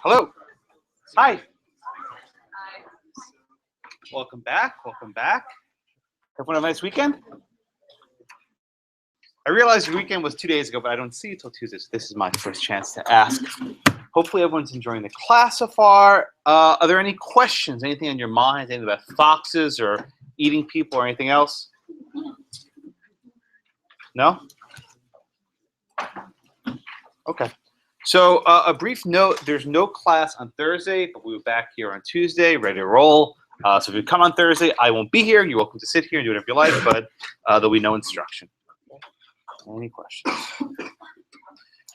Hello. Hi. Welcome back. Welcome back. Everyone have a nice weekend? I realized your weekend was 2 days ago, but I don't see you till Tuesday, so this is my first chance to ask. Hopefully everyone's enjoying the class so far. Are there any questions, anything on your mind, anything about foxes or eating people or anything else? No? Okay. So a brief note, there's no class on Thursday, but we'll be back here on Tuesday, ready to roll. So if you come on Thursday, I won't be here. You're welcome to sit here and do whatever you like, but there'll be no instruction. Any questions?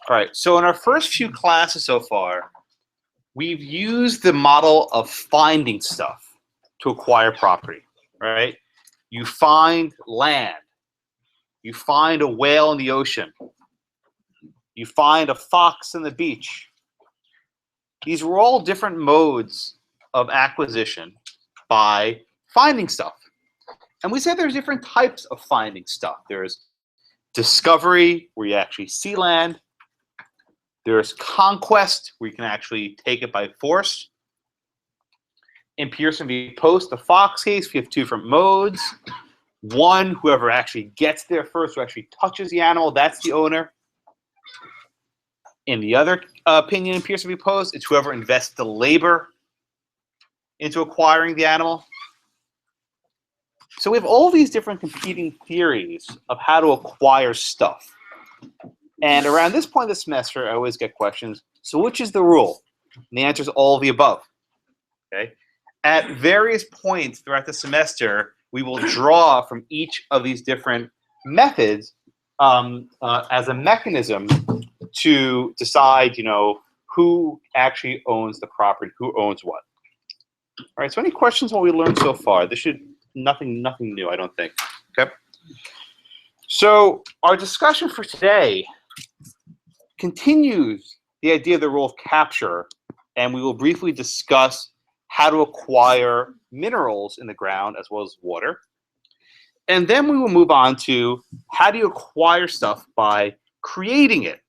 All right, so in our first few classes so far, we've used the model of finding stuff to acquire property, right? You find land. You find a whale in the ocean. You find a fox on the beach. These were all different modes of acquisition by finding stuff. And we said there's different types of finding stuff. There's discovery, where you actually see land. There's conquest, where you can actually take it by force. In Pearson v. Post, the fox case, we have two different modes. One, whoever actually gets there first, who actually touches the animal, that's the owner. In the other opinion in Pearson v. Post, it's whoever invests the labor into acquiring the animal. So we have all these different competing theories of how to acquire stuff. And around this point of the semester, I always get questions, so which is the rule? And the answer is all of the above. Okay? At various points throughout the semester, we will draw from each of these different methods as a mechanism to decide, who actually owns the property, who owns what. All right, so any questions on what we learned so far? This should nothing new, I don't think. Okay. So our discussion for today continues the idea of the rule of capture, and we will briefly discuss how to acquire minerals in the ground as well as water. And then we will move on to how do you acquire stuff by creating it.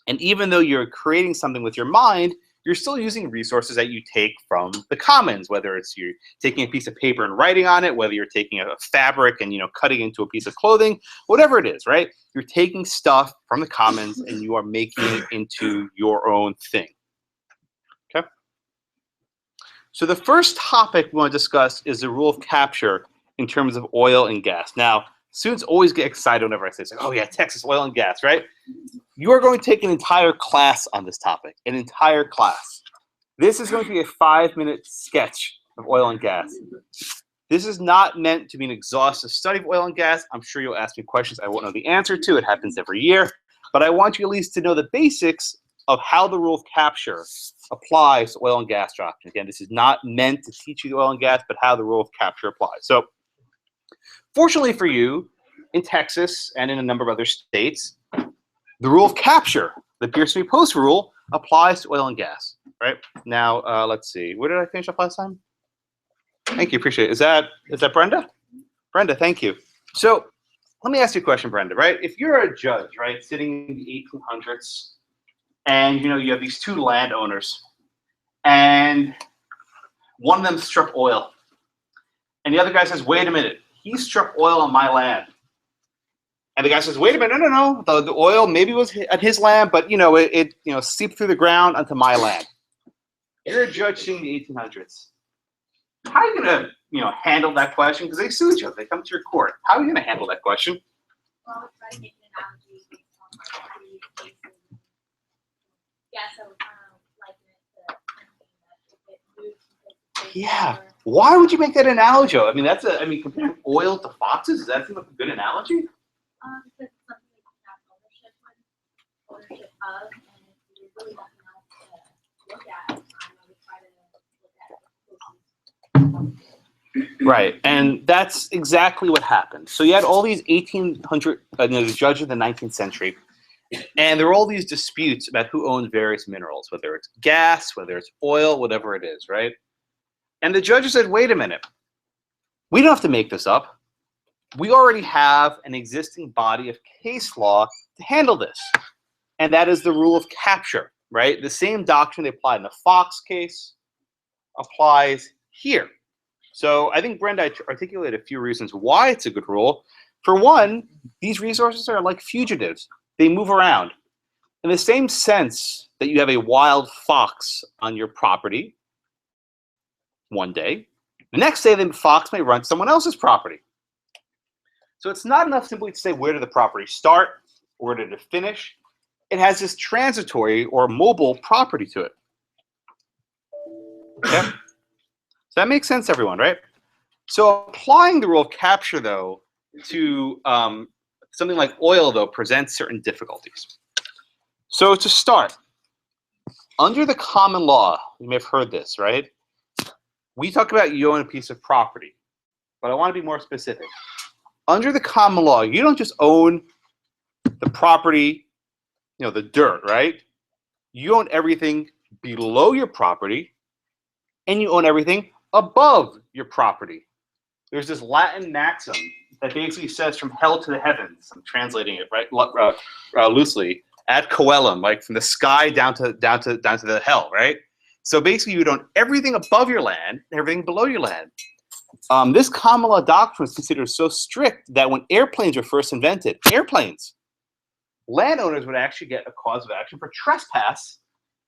And even though you're creating something with your mind, you're still using resources that you take from the commons, whether it's you're taking a piece of paper and writing on it, whether you're taking a fabric and cutting into a piece of clothing, whatever it is, right? You're taking stuff from the commons and you are making it into your own thing. Okay? So the first topic we want to discuss is the rule of capture in terms of oil and gas. Now, students always get excited whenever I say, oh yeah, Texas oil and gas, right? You are going to take an entire class on this topic, an entire class. This is going to be a 5-minute sketch of oil and gas. This is not meant to be an exhaustive study of oil and gas. I'm sure you'll ask me questions I won't know the answer to. It happens every year. But I want you at least to know the basics of how the rule of capture applies to oil and gas doctrine. Again, this is not meant to teach you the oil and gas, but how the rule of capture applies. So, fortunately for you, in Texas and in a number of other states, the rule of capture, the Pearson v. Post rule, applies to oil and gas. Right? Now, let's see. Where did I finish up last time? Thank you. Appreciate it. Is that Brenda? Brenda, thank you. So let me ask you a question, Brenda. Right? If you're a judge, right, sitting in the 1800s, and you have these two landowners, and one of them struck oil, and the other guy says, "Wait a minute, he struck oil on my land." And the guy says, "Wait a minute, no. The oil maybe was at his land, but it seeped through the ground onto my land." You're a judge seeing the 1800s. How are you going to handle that question? Because they sue each other. They come to your court. How are you going to handle that question? Well, try to make an analogy based on like cases. Yeah, so like it Yeah. Why would you make that analogy? I mean, comparing oil to foxes, does that seem like a good analogy? Because it's something that you have ownership of, and if there's really nothing else to look at, I would try to look at it. Right, and that's exactly what happened. So you had all these 1800, the judges of the 19th century, and there were all these disputes about who owns various minerals, whether it's gas, whether it's oil, whatever it is, right? And the judges said, wait a minute, we don't have to make this up. We already have an existing body of case law to handle this, and that is the rule of capture. right? The same doctrine they applied in the Fox case applies here. So I think Brenda articulated a few reasons why it's a good rule. For one, these resources are like fugitives. They move around. In the same sense that you have a wild fox on your property one day, the next day the fox may run someone else's property. So it's not enough simply to say where did the property start, where did it finish. It has this transitory or mobile property to it. Okay? So that makes sense, everyone, right? So applying the rule of capture, though, to something like oil, though, presents certain difficulties. So to start, under the common law, you may have heard this, right? We talk about you own a piece of property, but I want to be more specific. Under the common law, you don't just own the property, you know, the dirt, right? You own everything below your property, and you own everything above your property. There's this Latin maxim that basically says from hell to the heavens. I'm translating it right loosely. Ad coelum, like from the sky down to the hell, right? So basically, you own everything above your land and everything below your land. This common law doctrine was considered so strict that when airplanes were first invented, landowners would actually get a cause of action for trespass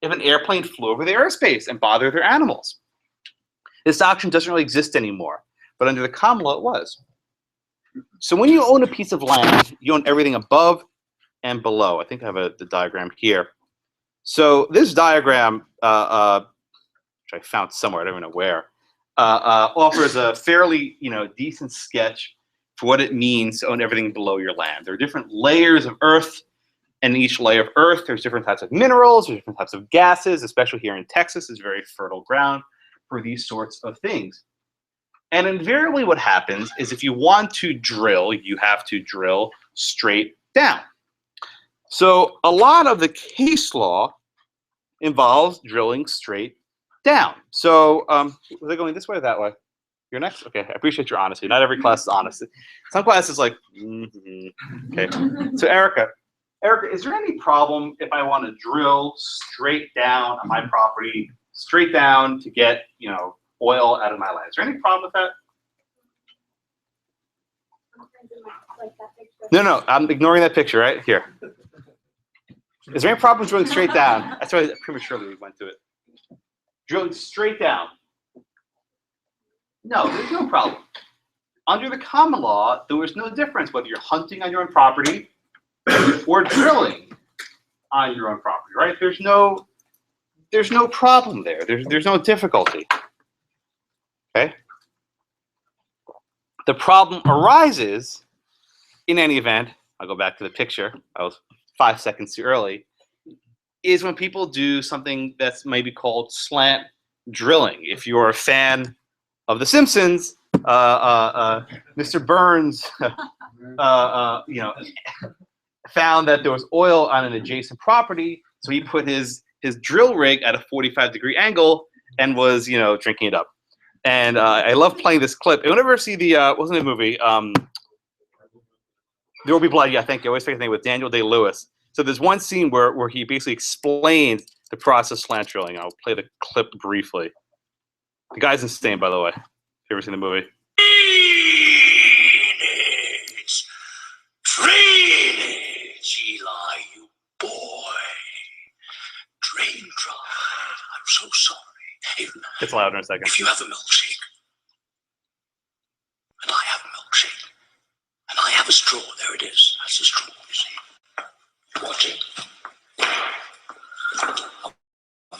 if an airplane flew over their airspace and bothered their animals. This doctrine doesn't really exist anymore, but under the common law, it was. So when you own a piece of land, you own everything above and below. I think I have the diagram here. So this diagram, which I found somewhere, I don't even know where, offers a fairly decent sketch for what it means to own everything below your land. There are different layers of earth, and in each layer of earth, there's different types of minerals, there's different types of gases, especially here in Texas, is very fertile ground for these sorts of things. And invariably what happens is if you want to drill, you have to drill straight down. So a lot of the case law involves drilling straight down. So was I going this way or that way? You're next? Okay, I appreciate your honesty. Not every class is honest. Some classes like, okay. So Erica, is there any problem if I want to drill straight down on my property, straight down to get, oil out of my land? Is there any problem with that? No, I'm ignoring that picture right here. Is there any problem drilling straight down? That's why prematurely we went to it. Drilling straight down. No, there's no problem. Under the common law, there was no difference whether you're hunting on your own property or drilling on your own property, right? There's no problem there. There's no difficulty. Okay? The problem arises, in any event, I'll go back to the picture. I was 5 seconds too early, is when people do something that's maybe called slant drilling. If you're a fan of The Simpsons, Mr. Burns, found that there was oil on an adjacent property, so he put his drill rig at a 45-degree angle and was, drinking it up. And I love playing this clip. And whenever I see the, wasn't it a movie? There Will Be Blood. Yeah, thank you. I always forget the name with Daniel Day-Lewis. So there's one scene where he basically explains the process of slant drilling. I'll play the clip briefly. The guy's insane, by the way. If you ever seen the movie. Drainage, Eli, you boy. Drain dry. I'm so sorry. It's louder in a second. If you have a milkshake, and I have a milkshake, and I have a straw, there it is. That's a straw, you see. Watch it.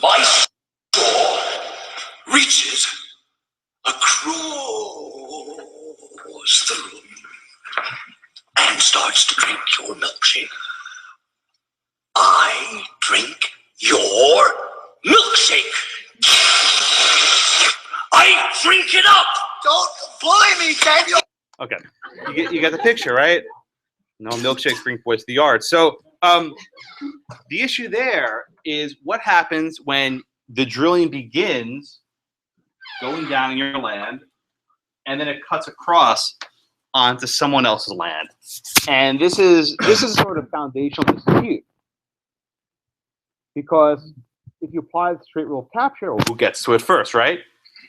My straw reaches across the room and starts to drink your milkshake. I drink your milkshake. I drink it up. Don't bully me, Daniel. Okay, you get the picture, right? No milkshakes bring boys to the yard. So the issue there is what happens when the drilling begins going down in your land, and then it cuts across onto someone else's land. And this is sort of foundational dispute. because if you apply the straight rule of capture, well, who gets to it first, right?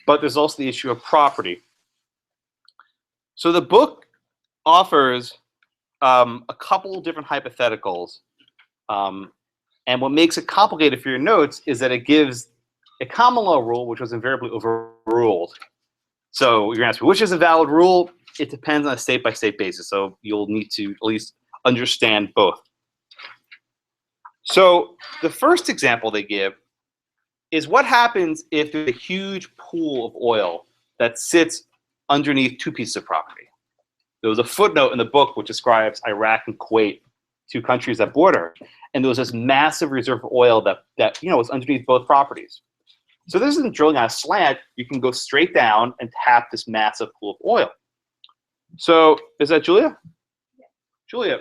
But there's also the issue of property. So the book offers a couple different hypotheticals. And what makes it complicated for your notes is that it gives a common law rule, which was invariably overruled. So you're going to ask me, which is a valid rule? It depends on a state-by-state basis. So you'll need to at least understand both. So the first example they give is what happens if there's a huge pool of oil that sits underneath two pieces of property. There was a footnote in the book which describes Iraq and Kuwait, two countries that border, and there was this massive reserve of oil that was underneath both properties. So this isn't drilling on a slant. You can go straight down and tap this massive pool of oil. So is that Julia? Yeah. Julia,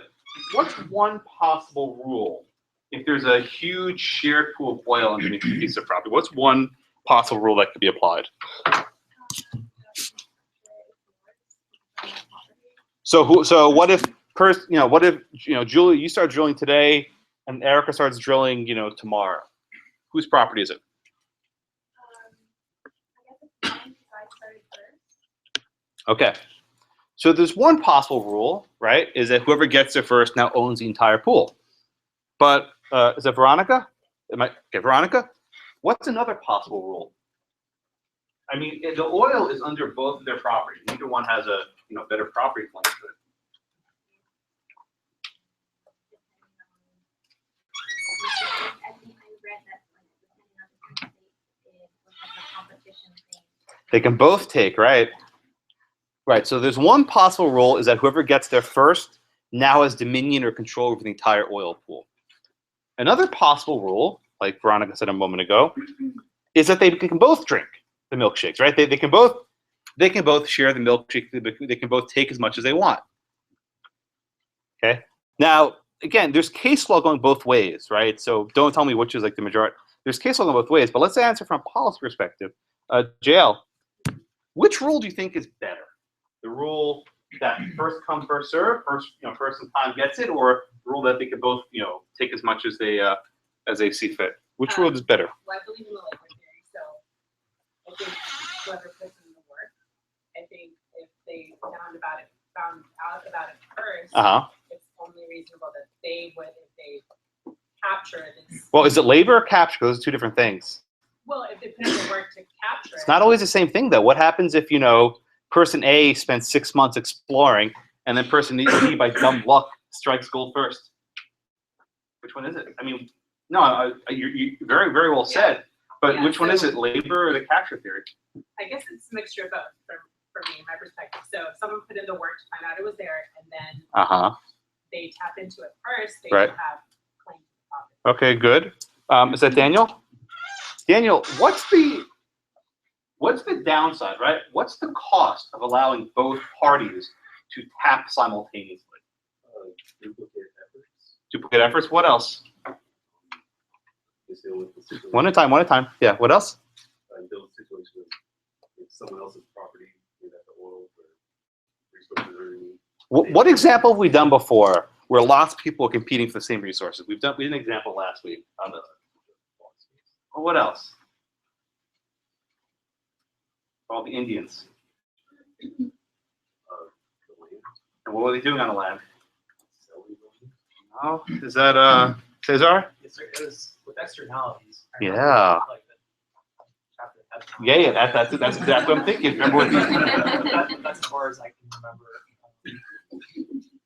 what's one possible rule if there's a huge shared pool of oil underneath a piece of property? What's one possible rule that could be applied? So what if Julia, you start drilling today and Erica starts drilling tomorrow? Whose property is it? I guess it's fine because I started first. Okay. So there's one possible rule, right? Is that whoever gets there first now owns the entire pool. But is it Veronica? Okay, Veronica? What's another possible rule? I mean, the oil is under both of their properties. Neither one has a better property claim to it. I think I read that depending on the state, it was like a competition thing. They can both take, right? Right. So there's one possible rule is that whoever gets there first now has dominion or control over the entire oil pool. Another possible rule, like Veronica said a moment ago, is that they can both drink the milkshakes, right? They can both share the milkshake. They can both take as much as they want. Okay. Now, again, there's case law going both ways, right? So don't tell me which is like the majority. There's case law going both ways, but let's answer from a policy perspective. JL, which rule do you think is better? The rule that first come, first serve, first in time gets it, or the rule that they can both take as much as they see fit? Which rule is better? Well, I believe in the liquid theory, so I think whoever puts in the work, I think if they found out about it first, it's only reasonable that they would, if they capture this. Well, is it labor or capture? Those are two different things. Well, if they put in the work to capture It's not always the same thing, though. What happens if person A spends 6 months exploring, and then person B, by dumb luck, strikes gold first? Which one is it? I mean, no, you very, very well said. But which one is it, labor or the capture theory? I guess it's a mixture of both for me, my perspective. So if someone put in the work to find out it was there, and then they tap into it first, they should have claim to the property. Okay, good. Is that Daniel? Daniel, what's the downside, right? What's the cost of allowing both parties to tap simultaneously? Duplicate efforts. What else? One at a time. Yeah. What else? Someone else's property, the oil What example have we done before where lots of people are competing for the same resources? We did an example last week on the. Well, what else? All the Indians. And what were they doing on the land? Oh, is that Cesar? Yes, sir. It was with externalities. Yeah. Like Yeah, that's exactly what I'm thinking. Remember what that's as far as I can remember.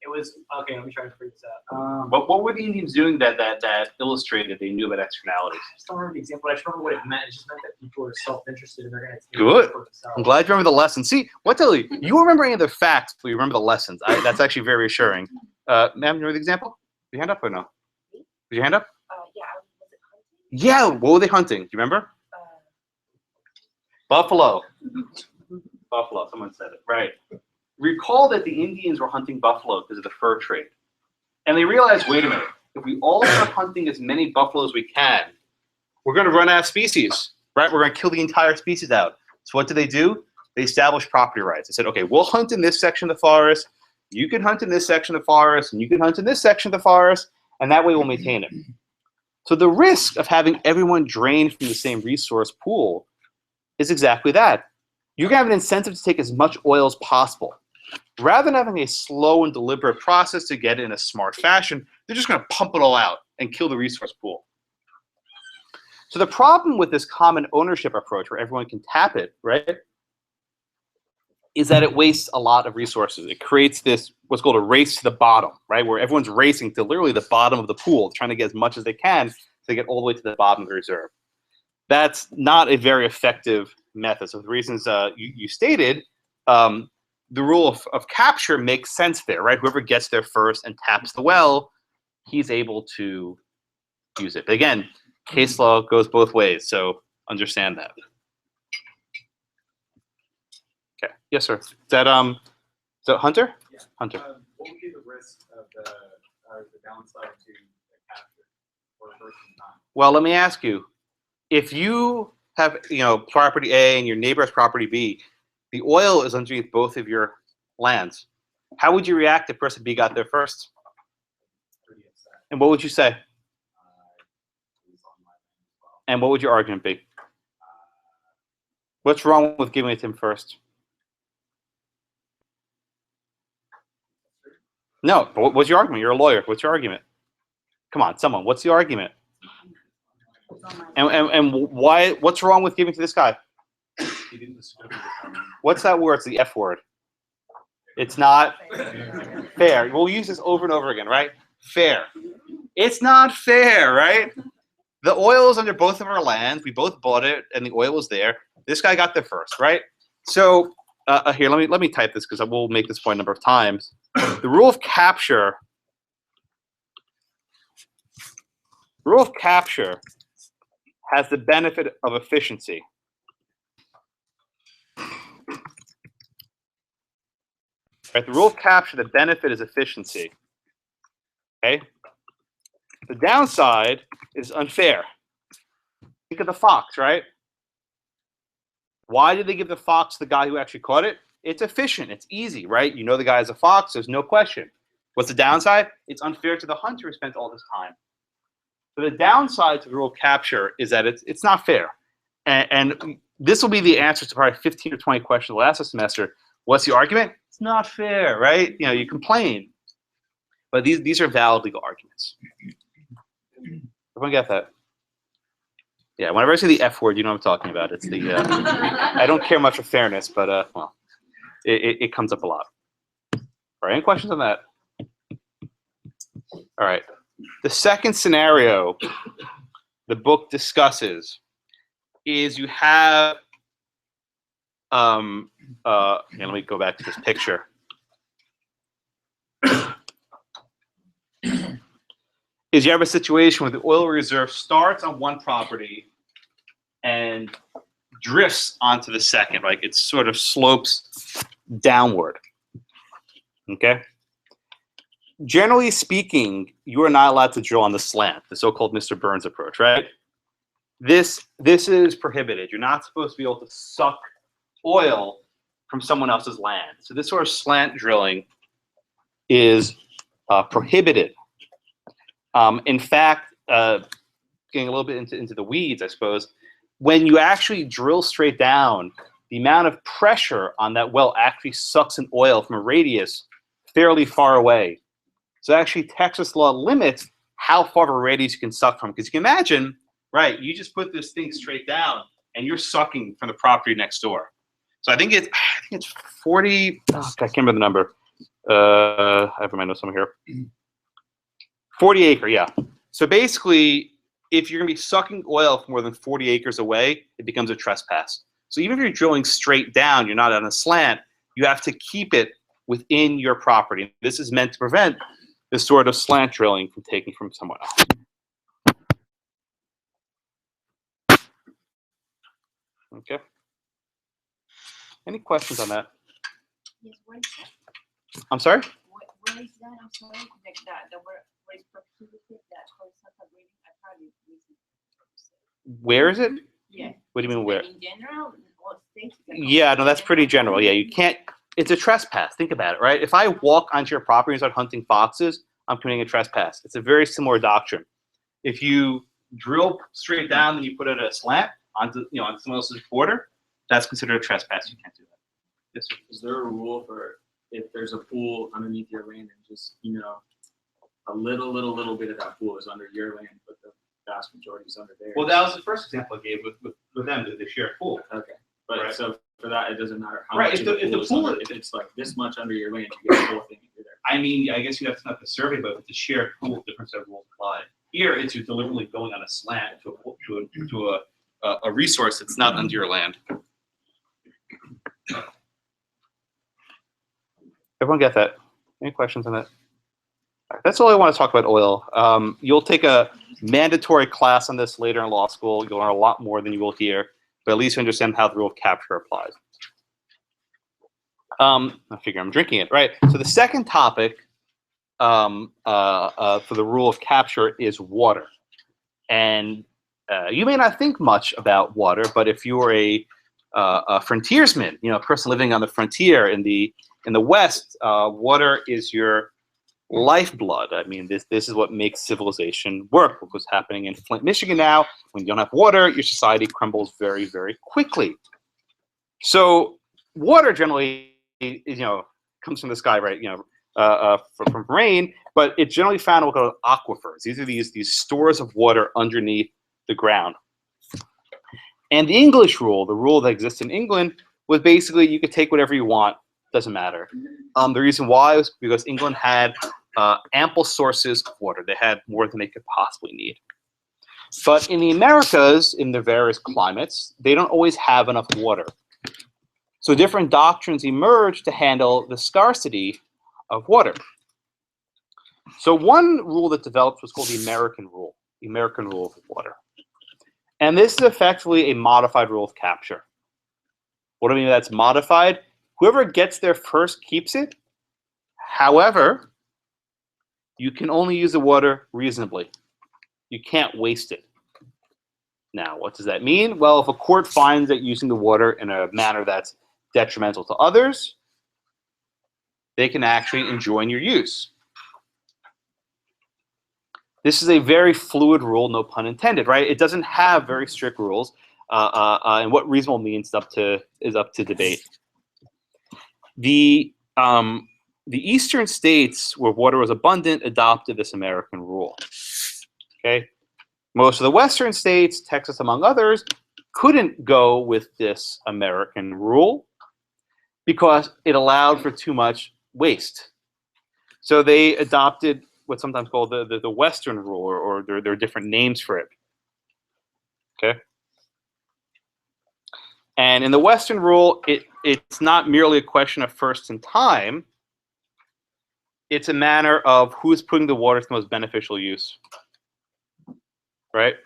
It was okay. Let me try to figure this out. what were the Indians doing that illustrated they knew about externalities? I just don't remember the example. I just remember what it meant. It just meant that people are self-interested and they're going to take Good. it for themselves. I'm glad you remember the lesson. See, what tell you? You remember any of the facts, but you remember the lessons. That's actually very reassuring. Ma'am, you remember the example? Your hand up or no? Was your hand up? Yeah, was it hunting? Yeah. What were they hunting? Do you remember? Buffalo. Buffalo. Someone said it. Right. Recall that the Indians were hunting buffalo because of the fur trade. And they realized, wait a minute, if we all start hunting as many buffalo as we can, we're going to run out of species, right? We're going to kill the entire species out. So what do? They established property rights. They said, okay, we'll hunt in this section of the forest. You can hunt in this section of the forest, and you can hunt in this section of the forest, and that way we'll maintain it. So the risk of having everyone drain from the same resource pool is exactly that. You're going to have an incentive to take as much oil as possible. Rather than having a slow and deliberate process to get it in a smart fashion, they're just going to pump it all out and kill the resource pool. So the problem with this common ownership approach where everyone can tap it, right, is that it wastes a lot of resources. It creates this, what's called a race to the bottom, right, where everyone's racing to literally the bottom of the pool, trying to get as much as they can to get all the way to the bottom of the reserve. That's not a very effective method. So the reasons you stated, the rule of capture makes sense there, right? Whoever gets there first and taps the well, he's able to use it. But again, case law goes both ways, so understand that. Okay. Yes, sir. Is that Hunter? Yeah. Hunter. What would be the risk of the downside to the capture or first in time? Well, let me ask you: if you have property A and your neighbor has property B, the oil is underneath both of your lands. How would you react if person B got there first? Pretty upset. And what would you say? It was on my land as well. And what would your argument be? What's wrong with giving it to him first? No, but what's your argument? You're a lawyer. What's your argument? Come on, someone. What's the argument? And why? What's wrong with giving to this guy? He didn't discover the What's that word? It's the F word. It's not fair. We'll use this over and over again, right? Fair. It's not fair, right? The oil is under both of our lands. We both bought it, and the oil was there. This guy got there first, right? So here, let me type this because I will make this point a number of times. The rule of capture. Rule of capture has the benefit of efficiency. Right, the rule of capture, the benefit is efficiency. Okay? The downside is unfair. Think of the fox, right? Why did they give the fox to the guy who actually caught it? It's efficient. It's easy, right? You know the guy is a fox. There's no question. What's the downside? It's unfair to the hunter who spent all this time. So the downside to the rule of capture is that it's not fair. And this will be the answer to probably 15 or 20 questions last semester. What's the argument? It's not fair, right? You complain. But these are valid legal arguments. Everyone get that? Yeah, whenever I say the F word, you know what I'm talking about. It's the, I don't care much for fairness, but, well, it comes up a lot. All right, any questions on that? All right. The second scenario the book discusses is you have, here, let me go back to this picture. Is you have a situation where the oil reserve starts on one property and drifts onto the second, like it sort of slopes downward. Okay? Generally speaking, you are not allowed to drill on the slant, the so-called Mr. Burns approach, right? This is prohibited. You're not supposed to be able to suck oil from someone else's land. So this sort of slant drilling is prohibited. In fact, getting a little bit into the weeds, I suppose, when you actually drill straight down, the amount of pressure on that well actually sucks in oil from a radius fairly far away. So actually, Texas law limits how far of a radius you can suck from. Because you can imagine, right, you just put this thing straight down, and you're sucking from the property next door. So I think it's 40, I can't remember the number. I have my notes somewhere here. 40 acre, yeah. So basically, if you're going to be sucking oil from more than 40 acres away, it becomes a trespass. So even if you're drilling straight down, you're not on a slant, you have to keep it within your property. This is meant to prevent this sort of slant drilling from taking from someone else. Okay. Any questions on that? Yes, where is that? I'm sorry? Where is that? I'm sorry. Where is prohibited, that horizontal grading? I probably missed it. Where is it? Yeah. What do you mean where? In general, all states. Yeah, no, that's pretty general. Yeah, you can't. It's a trespass. Think about it, right? If I walk onto your property and start hunting foxes, I'm committing a trespass. It's a very similar doctrine. If you drill straight down, then you put it at a slant onto on someone else's border, that's considered a trespass. You can't do that. Yes, sir. Is there a rule for if there's a pool underneath your land and just a little bit of that pool is under your land, but the vast majority is under theirs? Well, that was the first example I gave with them. They share a pool. Okay, but Right. so for that, it doesn't matter how Right, much if of the is pool under, is- if it's like this much under your land, you get the whole thing. You're there. I mean, I guess you have to not the survey, but with the shared pool, different set of rules apply. Here, it's you're deliberately going on a slant to a resource that's not under your land. Everyone get that? Any questions on that? All right, that's all I want to talk about oil. You'll take a mandatory class on this later in law school. You'll learn a lot more than you will here, but at least you understand how the rule of capture applies. I figure I'm drinking it, right? So the second topic for the rule of capture is water. And you may not think much about water, but if you're a frontiersman, a person living on the frontier in the West, water is your lifeblood. I mean, this is what makes civilization work. What's happening in Flint, Michigan now, when you don't have water, your society crumbles very, very quickly. So water generally, comes from the sky, right? From rain, but it's generally found in what we call aquifers. These are these stores of water underneath the ground. And the English rule, the rule that exists in England, was basically you could take whatever you want, doesn't matter. The reason why was because England had ample sources of water. They had more than they could possibly need. But in the Americas, in their various climates, they don't always have enough water. So different doctrines emerge to handle the scarcity of water. So one rule that developed was called the American rule of water. And this is effectively a modified rule of capture. What do I mean that's modified? Whoever gets there first keeps it. However, you can only use the water reasonably. You can't waste it. Now, what does that mean? Well, if a court finds that using the water in a manner that's detrimental to others, they can actually enjoin your use. This is a very fluid rule, no pun intended, right? It doesn't have very strict rules, and what reasonable means is up to debate. The eastern states where water was abundant adopted this American rule. Okay, most of the western states, Texas among others, couldn't go with this American rule because it allowed for too much waste. So they adopted what's sometimes called the Western rule, or there are different names for it. Okay. And in the Western rule, it's not merely a question of first in time. It's a matter of who's putting the water to the most beneficial use. Right?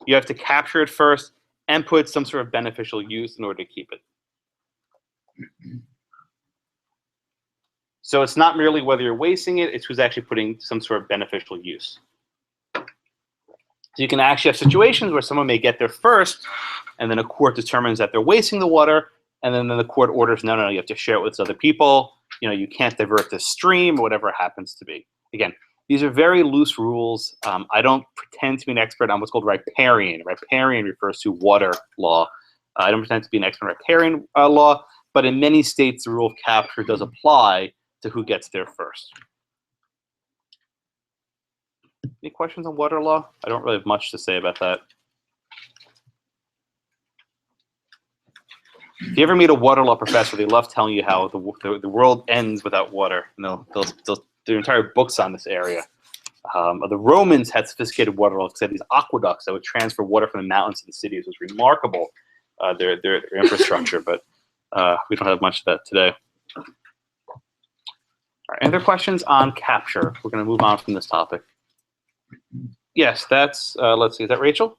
You have to capture it first and put some sort of beneficial use in order to keep it. So it's not merely whether you're wasting it, it's who's actually putting some sort of beneficial use. So you can actually have situations where someone may get there first, and then a court determines that they're wasting the water, and then the court orders, no, you have to share it with other people. You can't divert the stream, or whatever it happens to be. Again, these are very loose rules. I don't pretend to be an expert on what's called riparian. Riparian refers to water law. I don't pretend to be an expert on riparian law, but in many states, the rule of capture does apply to who gets there first. Any questions on water law? I don't really have much to say about that. If you ever meet a water law professor, they love telling you how the world ends without water. There are entire books on this area. The Romans had sophisticated water laws. They had these aqueducts that would transfer water from the mountains to the cities. It was remarkable, their infrastructure, but we don't have much of that today. All right, any other questions on capture? We're going to move on from this topic. Yes, that's, let's see, is that Rachel?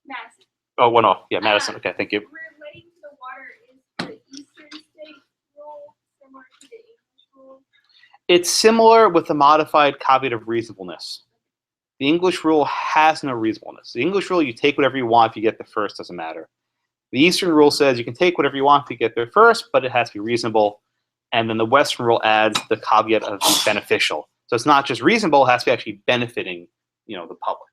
Madison. Oh, one off. Yeah, Madison. Okay, thank you. Relating to the water, is the Eastern state rule similar to the English rule? It's similar with the modified caveat of reasonableness. The English rule has no reasonableness. The English rule, you take whatever you want if you get there first, doesn't matter. The Eastern rule says you can take whatever you want if you get there first, but it has to be reasonable. And then the Western rule adds the caveat of beneficial. So it's not just reasonable, it has to be actually benefiting, the public.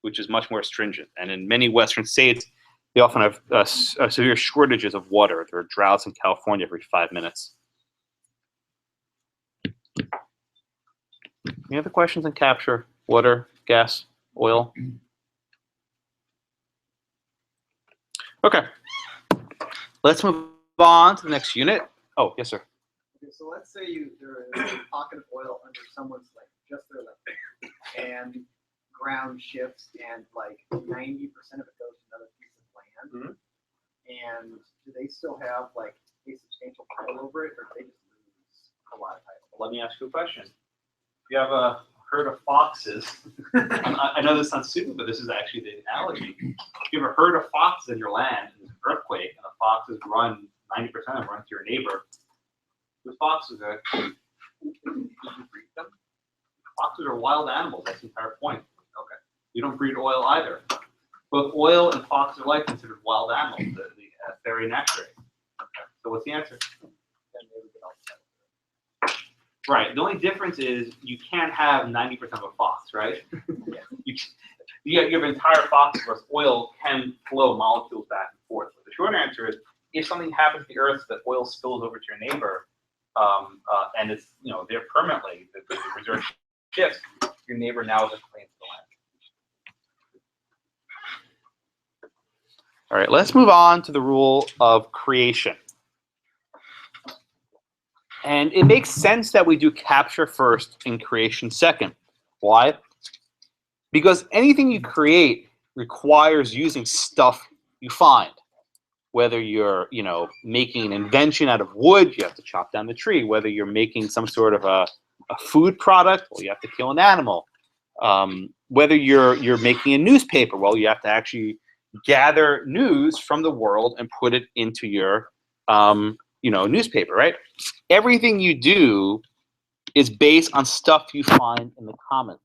which is much more stringent. And in many Western states, they often have severe shortages of water. There are droughts in California every 5 minutes. Any other questions on capture? Water, gas, oil? Okay. Let's move on to the next unit. Oh, yes, sir. Okay, so let's say there's a pocket of oil under someone's leg, just their leg, and ground shifts, and like 90% of it goes to another piece of land. And do they still have like a substantial title over it, or do they just lose a lot of title? Let me ask you a question. If you have a herd of foxes, I know this sounds stupid, but this is actually the analogy. If you have a herd of foxes in your land, and there's an earthquake, and the foxes run, 90% of them run to your neighbor, the foxes are, did you breed them? Foxes are wild animals, that's the entire point. Okay. You don't breed oil either. Both oil and foxes are like considered wild animals, the fairy naturate. Okay. So what's the answer? Right. The only difference is you can't have 90% of a fox, right? You have entire foxes, whereas oil can flow molecules back and forth. But the short answer is, if something happens to the Earth that oil spills over to your neighbor, and it's there permanently, the reserve shifts, your neighbor now has a claim to the land. All right. Let's move on to the rule of creation. And it makes sense that we do capture first and creation second. Why? Because anything you create requires using stuff you find. Whether you're, making an invention out of wood, you have to chop down the tree. Whether you're making some sort of a food product, well, you have to kill an animal. Whether you're making a newspaper, well, you have to actually gather news from the world and put it into your newspaper, right? Everything you do is based on stuff you find in the commons.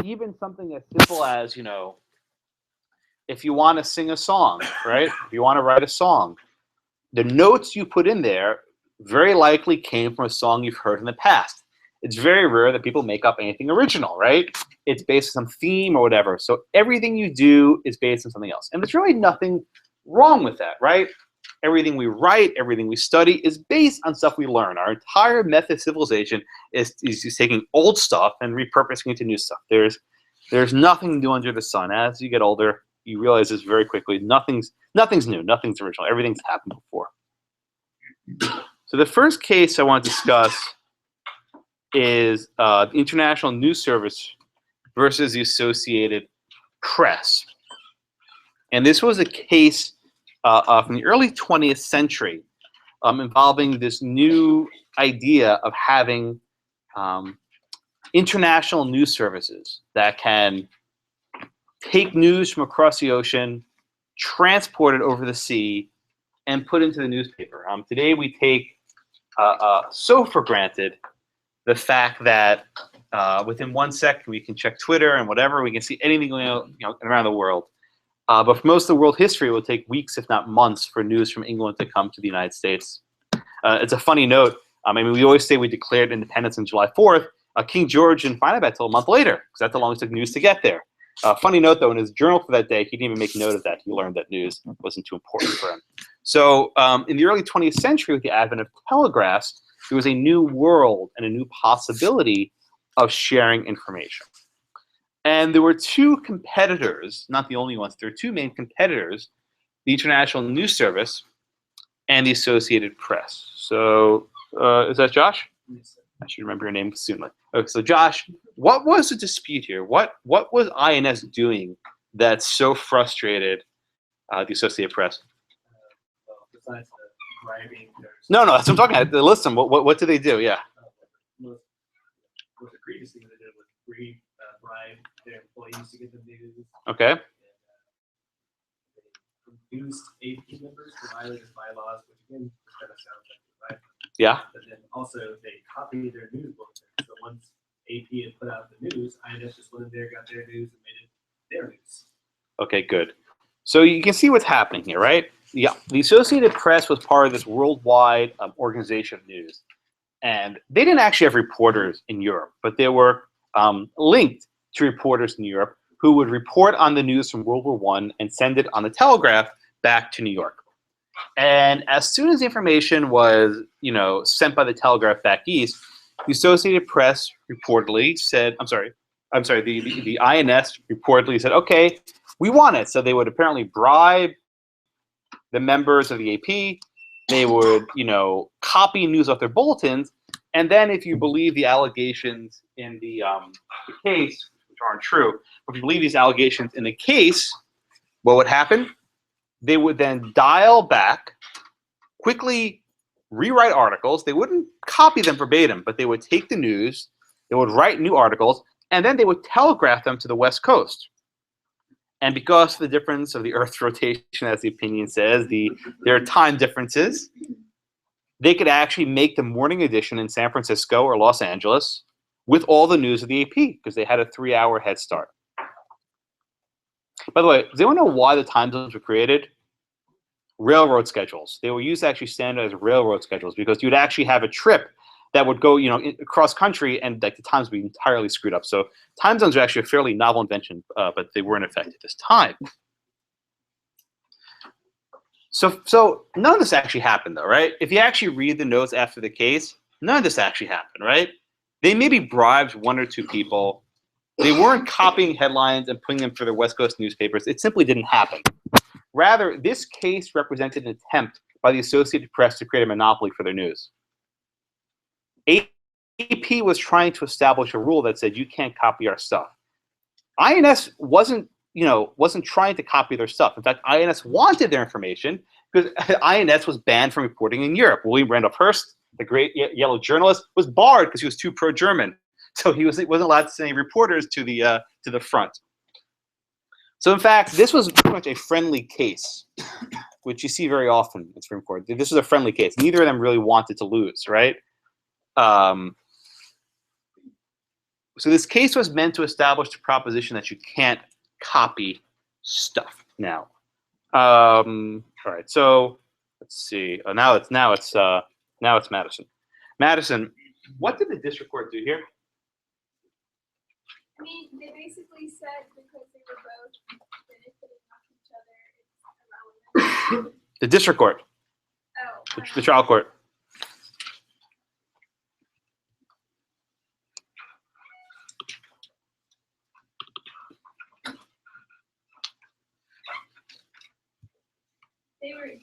Even something as simple as, if you want to sing a song, right? If you want to write a song, the notes you put in there very likely came from a song you've heard in the past. It's very rare that people make up anything original, right? It's based on some theme or whatever. So everything you do is based on something else. And there's really nothing wrong with that, right? Everything we write, everything we study is based on stuff we learn. Our entire method of civilization is taking old stuff and repurposing it to new stuff. There's nothing new under the sun. As you get older, you realize this very quickly. Nothing's new. Nothing's original. Everything's happened before. So the first case I want to discuss is the International News Service versus the Associated Press. And this was a case from the early 20th century involving this new idea of having international news services that can take news from across the ocean, transport it over the sea, and put into the newspaper. Today we take so for granted the fact that within 1 second we can check Twitter and whatever, we can see anything going on around the world. But for most of the world history, it will take weeks, if not months, for news from England to come to the United States. It's a funny note. We always say we declared independence on July 4th. King George didn't find out until a month later, because that's how long it took news to get there. Funny note, though, in his journal for that day, he didn't even make note of that. He learned that news wasn't too important for him. So in the early 20th century, with the advent of telegraphs, there was a new world and a new possibility of sharing information. And there were two competitors, not the only ones, there were two main competitors, the International News Service and the Associated Press. So is that Josh? Yes, sir. I should remember your name soon. Okay, so Josh, what was the dispute here? What was INS doing that so frustrated the Associated Press? Well, besides the bribing, there's No, that's what I'm talking about. Listen, what did they do? Yeah. most the greatest thing they did was bribe their employees to get the news. Okay. And, they induced AP members to violate his bylaws, which again kind of sounds like right. Yeah. But then also they copied their news bulletins. So once AP had put out the news, INS just went in there, got their news, and made it their news. Okay, good. So you can see what's happening here, right? Yeah. The Associated Press was part of this worldwide organization of news. And they didn't actually have reporters in Europe, but there were linked to reporters in Europe who would report on the news from World War I and send it on the telegraph back to New York. And as soon as the information was, sent by the telegraph back east, the Associated Press reportedly said, the INS reportedly said, okay, we want it. So they would apparently bribe the members of the AP. They would, copy news off their bulletins. And then if you believe the allegations in the case, which aren't true, but if you believe these allegations in the case, what would happen? They would then dial back, quickly rewrite articles. They wouldn't copy them verbatim, but they would take the news, they would write new articles, and then they would telegraph them to the West Coast. And because of the difference of the Earth's rotation, as the opinion says, there are time differences, they could actually make the morning edition in San Francisco or Los Angeles with all the news of the AP because they had a 3-hour head start. By the way, does anyone know why the time zones were created? Railroad schedules. They were used to actually standardize railroad schedules because you'd actually have a trip that would go, across country, and like the times would be entirely screwed up. So time zones are actually a fairly novel invention, but they were in effect at this time. So none of this actually happened, though, right? If you actually read the notes after the case, none of this actually happened, right? They maybe bribed 1 or 2 people. They weren't copying headlines and putting them for their West Coast newspapers. It simply didn't happen. Rather, this case represented an attempt by the Associated Press to create a monopoly for their news. AP was trying to establish a rule that said you can't copy our stuff. INS wasn't trying to copy their stuff. In fact, INS wanted their information because INS was banned from reporting in Europe. William Randolph Hearst, the great yellow journalist, was barred because he was too pro-German. So he wasn't allowed to send any reporters to the front. So in fact, this was pretty much a friendly case, which you see very often in the Supreme Court. This was a friendly case. Neither of them really wanted to lose, right? So this case was meant to establish the proposition that you can't copy stuff. Now, all right. So let's see. Now it's Madison. Madison, what did the district court do here? I mean, they basically said because they were both benefiting off each other, it's irrelevant. The district court. Oh. The trial court.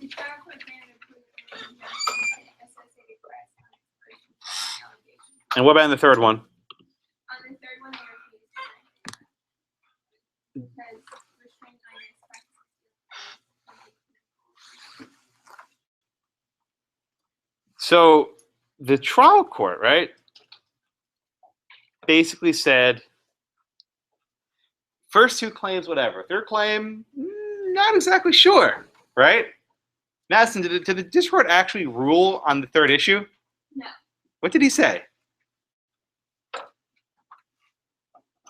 The trial court granted approval of Associated Press on its first allegations. And what about in the third one? On the third one, they refused to because restrained INS practices. So the trial court, right, basically said, first 2 claims, whatever. Third claim, not exactly sure, right? Madison, did the district court actually rule on the third issue? No. What did he say?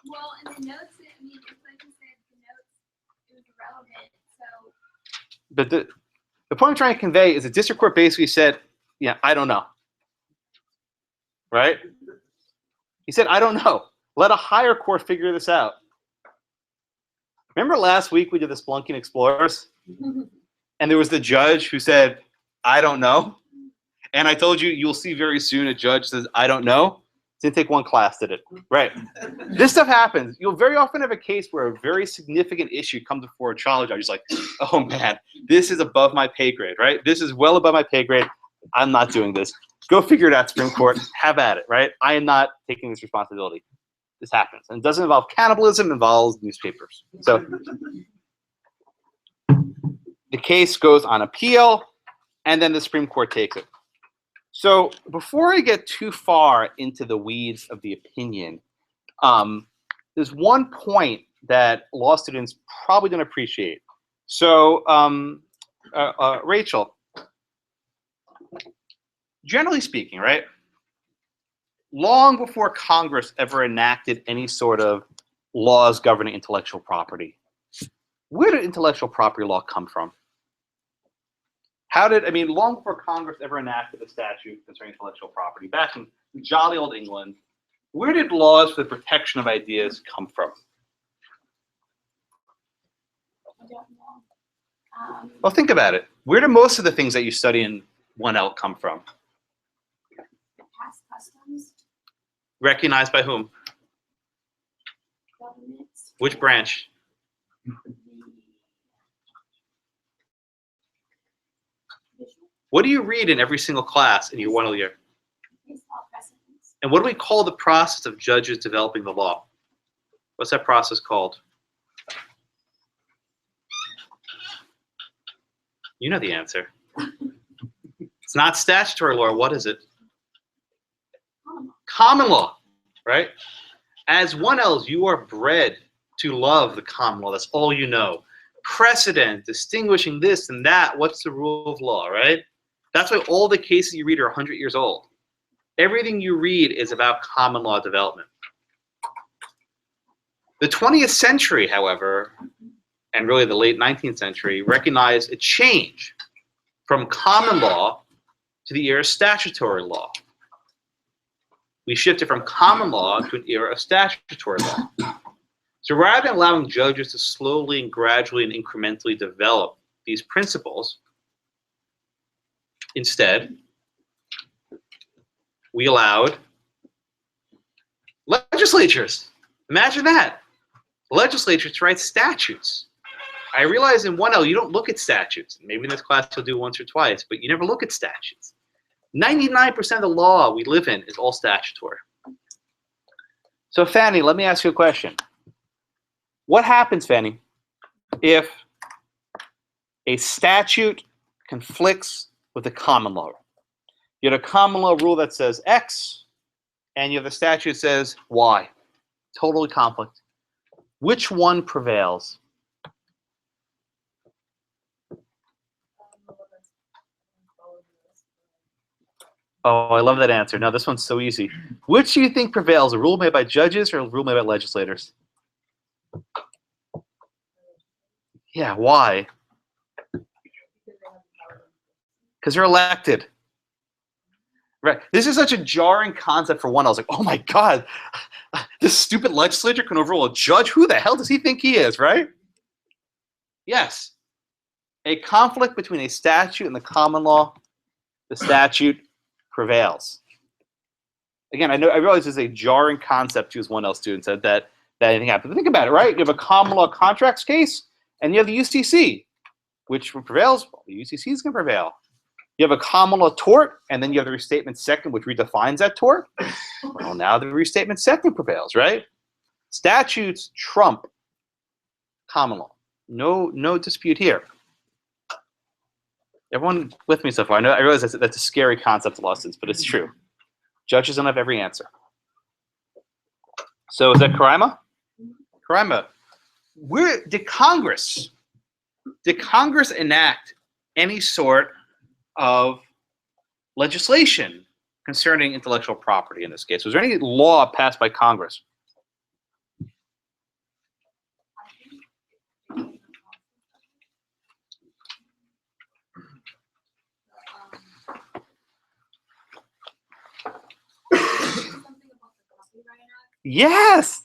Well, in the notes, I mean, it's like you said, the notes, it was irrelevant, so. But the point I'm trying to convey is the district court basically said, yeah, I don't know. Right? He said, I don't know. Let a higher court figure this out. Remember last week we did the Splunking Explorers? And there was the judge who said, I don't know. And I told you, you'll see very soon a judge says, I don't know. Didn't take 1 class, did it? Right. This stuff happens. You'll very often have a case where a very significant issue comes before a trial judge. He's like, oh man, this is above my pay grade, right? This is well above my pay grade. I'm not doing this. Go figure it out, Supreme Court. Have at it, right? I am not taking this responsibility. This happens. And it doesn't involve cannibalism, it involves newspapers. So the case goes on appeal, and then the Supreme Court takes it. So before I get too far into the weeds of the opinion, there's one point that law students probably don't appreciate. So Rachel, generally speaking, right, long before Congress ever enacted any sort of laws governing intellectual property, where did intellectual property law come from? Long before Congress ever enacted a statute concerning intellectual property, back in jolly old England, Where did laws for the protection of ideas come from? I don't know. Well, think about it. Where do most of the things that you study in 1L come from? Past customs, Recognized by whom? governments. Which branch? The visual, What do you read in every single class in your 1L year? case law precedents. And what do we call the process of judges developing the law? What's that process called? You know the answer. It's not statutory law. What is it? Common law, right? As 1Ls, you are bred to love the common law. That's all you know. Precedent, distinguishing this and that. What's the rule of law, right? That's why all the cases you read are 100 years old. Everything you read is about common law development. The 20th century, however, and really the late 19th century, recognized a change from common law to the era of statutory law. We shifted from common law to an era of statutory law. So rather than allowing judges to slowly and gradually and incrementally develop these principles, instead, we allowed legislatures. Imagine that. Legislatures to write statutes. I realize in 1L you don't look at statutes. Maybe in this class you'll do once or twice, but you never look at statutes. 99% of the law we live in is all statutory. So Fanny, let me ask you a question. What happens, Fanny, if a statute conflicts with a common law? You have a common law rule that says X, and you have a statute that says Y. Totally conflict. Which one prevails? Oh, I love that answer. Now, this one's so easy. Which do you think prevails, a rule made by judges or a rule made by legislators? Yeah, why? Because they're elected. Right. This is such a jarring concept for 1L. I was like, oh my God, this stupid legislature can overrule a judge? Who the hell does he think he is, right? Yes. A conflict between a statute and the common law, the statute prevails. Again, I realize this is a jarring concept to us 1L students that anything happens. But think about it, right? You have a common law contracts case, and you have the UCC. Which prevails? Well, the UCC is going to prevail. You have a common law tort, and then you have the restatement second, which redefines that tort. Well, now the restatement second prevails, right? Statutes trump common law. No dispute here. Everyone with me so far? I realize that's a scary concept to law students, but it's true. Judges don't have every answer. So is that Karaima? Karaima, did Congress enact any sort of legislation concerning intellectual property in this case? Was there any law passed by Congress? Yes.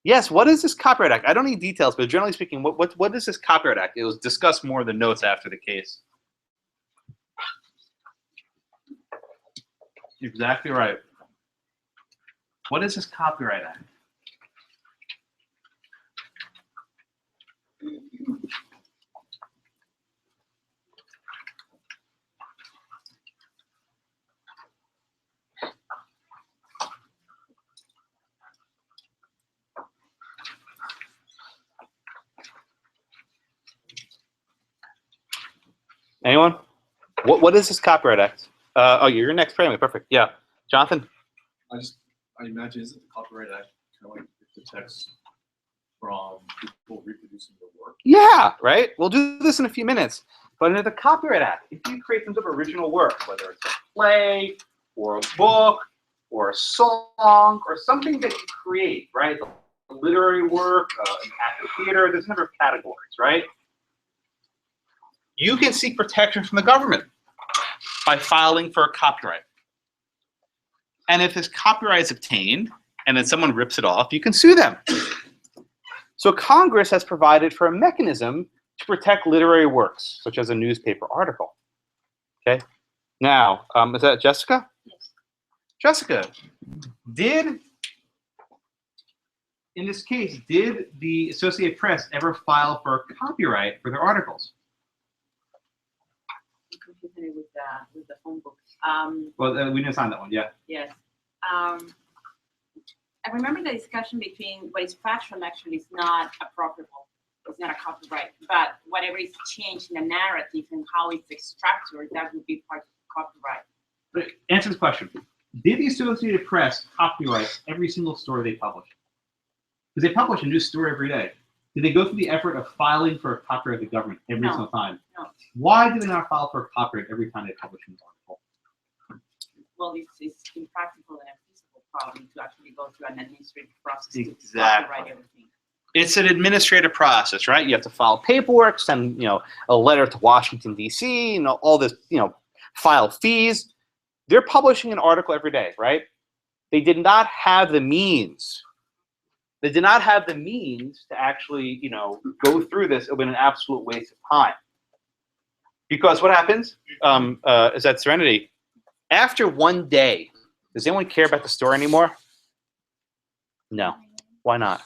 Yes. What is this Copyright Act? I don't need details, but generally speaking, what is this Copyright Act? It was discussed more in the notes after the case. You're exactly right. What is this Copyright Act? Anyone? What is this Copyright Act? Oh, you're next, Prairie. Perfect. Yeah, Jonathan. I imagine isn't the Copyright Act kind of like it protects from people reproducing their work? Yeah, right. We'll do this in a few minutes. But under the Copyright Act, if you create some sort of original work, whether it's a play or a book or a song or something that you create, right? A literary work, an act of theater, there's a number of categories, right? You can seek protection from the government by filing for a copyright. And if this copyright is obtained, and then someone rips it off, you can sue them. So Congress has provided for a mechanism to protect literary works, such as a newspaper article. Okay. Now, is that Jessica? Yes. Jessica, in this case, did the Associated Press ever file for copyright for their articles? With the phone books. Well, we didn't sign that one, yeah. Yes. I remember the discussion between what is factual actually is not appropriable. It's not a copyright, but whatever is changed in the narrative and how it's structured, that would be part of copyright. But answer this question. Did the Associated Press copyright every single story they publish? Because they publish a new story every day. Did they go through the effort of filing for a copyright of the government every single time? No. Why do they not file for a copyright every time they publish an article? Well, it's impractical and infeasible probably to actually go through an administrative process Exactly. to copyright everything. It's an administrative process, right? You have to file paperwork, send a letter to Washington D.C. All this, file fees. They're publishing an article every day, right? They did not have the means. They did not have the means to actually, go through this. It would be an absolute waste of time. Because what happens is that Serenity, after one day, does anyone care about the story anymore? No. Why not?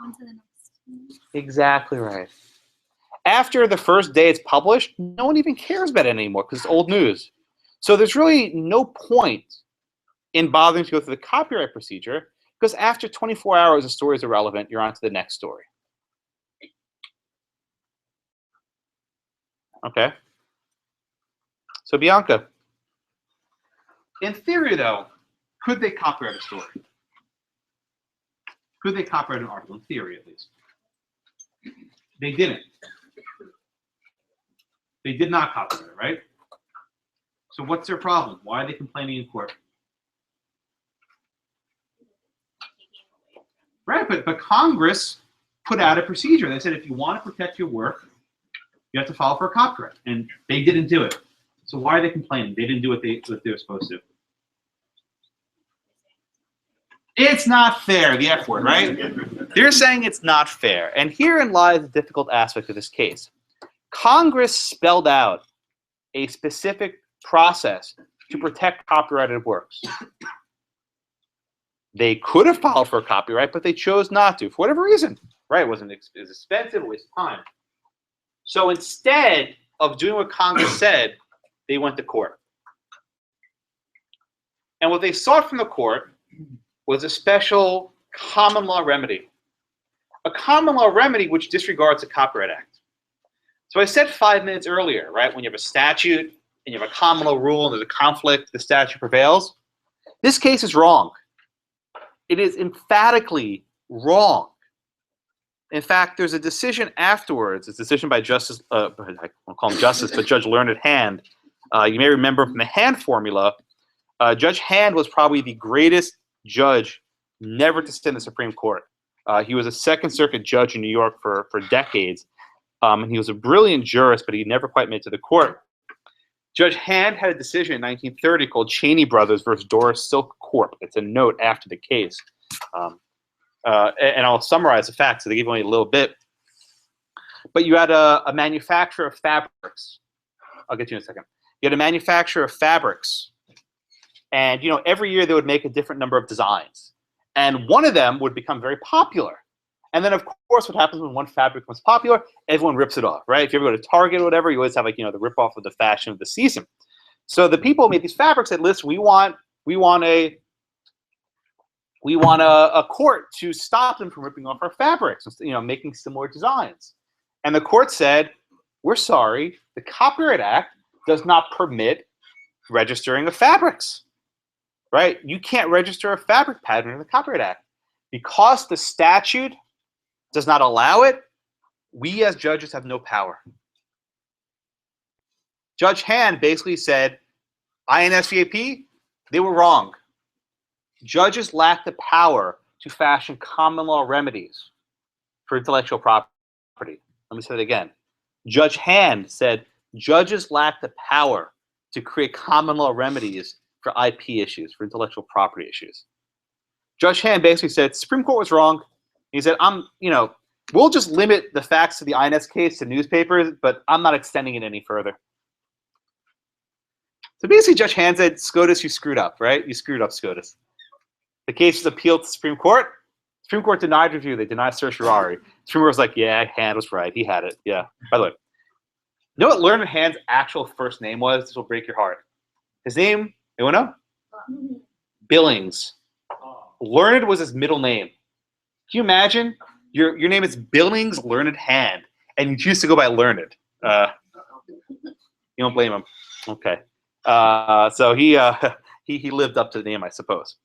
On to the next. Exactly right. After the first day it's published, no one even cares about it anymore because it's old news. So there's really no point in bothering to go through the copyright procedure because after 24 hours, the story is irrelevant. You're on to the next story. Okay. So Bianca, in theory, though, could they copyright a story? Could they copyright an article? In theory, at least. They didn't. They did not copyright it, right? So what's their problem? Why are they complaining in court? Right, but Congress put out a procedure. They said if you want to protect your work, you have to file for a copyright. And they didn't do it. So why are they complaining? They didn't do what they were supposed to. It's not fair, the F word, right? They're saying it's not fair. And herein lies the difficult aspect of this case. Congress spelled out a specific process to protect copyrighted works. They could have filed for a copyright, but they chose not to, for whatever reason. Right? It was expensive, it was time. So instead of doing what Congress said, they went to court. And what they sought from the court was a special common law remedy. A common law remedy which disregards the Copyright Act. So I said 5 minutes earlier, right, when you have a statute and you have a common law rule and there's a conflict, the statute prevails. This case is wrong. It is emphatically wrong. In fact, there's a decision afterwards, it's a decision by Justice, I won't call him Justice, but Judge Learned Hand. You may remember from the Hand formula, Judge Hand was probably the greatest judge never to sit in the Supreme Court. He was a Second Circuit judge in New York for decades. And he was a brilliant jurist, but he never quite made it to the court. Judge Hand had a decision in 1930 called Cheney Brothers versus Doris Silk Corp. It's a note after the case. And I'll summarize the facts, so they give only a little bit. But you had a manufacturer of fabrics. I'll get to you in a second. You had a manufacturer of fabrics. And every year they would make a different number of designs. And one of them would become very popular. And then, of course, what happens when one fabric becomes popular, everyone rips it off, right? If you ever go to Target or whatever, you always have the rip-off of the fashion of the season. So the people who made these fabrics said, listen, we want a court to stop them from ripping off our fabrics, making similar designs. And the court said, we're sorry, the Copyright Act does not permit registering of fabrics, right? You can't register a fabric pattern in the Copyright Act. Because the statute does not allow it, we as judges have no power. Judge Hand basically said, INSVAP, they were wrong. Judges lack the power to fashion common law remedies for intellectual property. Let me say that again. Judge Hand said, judges lack the power to create common law remedies for IP issues, for intellectual property issues. Judge Hand basically said, Supreme Court was wrong. He said, we'll just limit the facts of the INS case to newspapers, but I'm not extending it any further. So basically, Judge Hand said, SCOTUS, you screwed up, right? You screwed up, SCOTUS. The case was appealed to the Supreme Court. Supreme Court denied review. They denied certiorari. Supreme Court was like, yeah, Hand was right. He had it. Yeah. By the way, you know what Learned Hand's actual first name was? This will break your heart. His name, anyone know? Billings. Learned was his middle name. Can you imagine? Your name is Billings Learned Hand, and you choose to go by Learned. You don't blame him. Okay. So he lived up to the name, I suppose.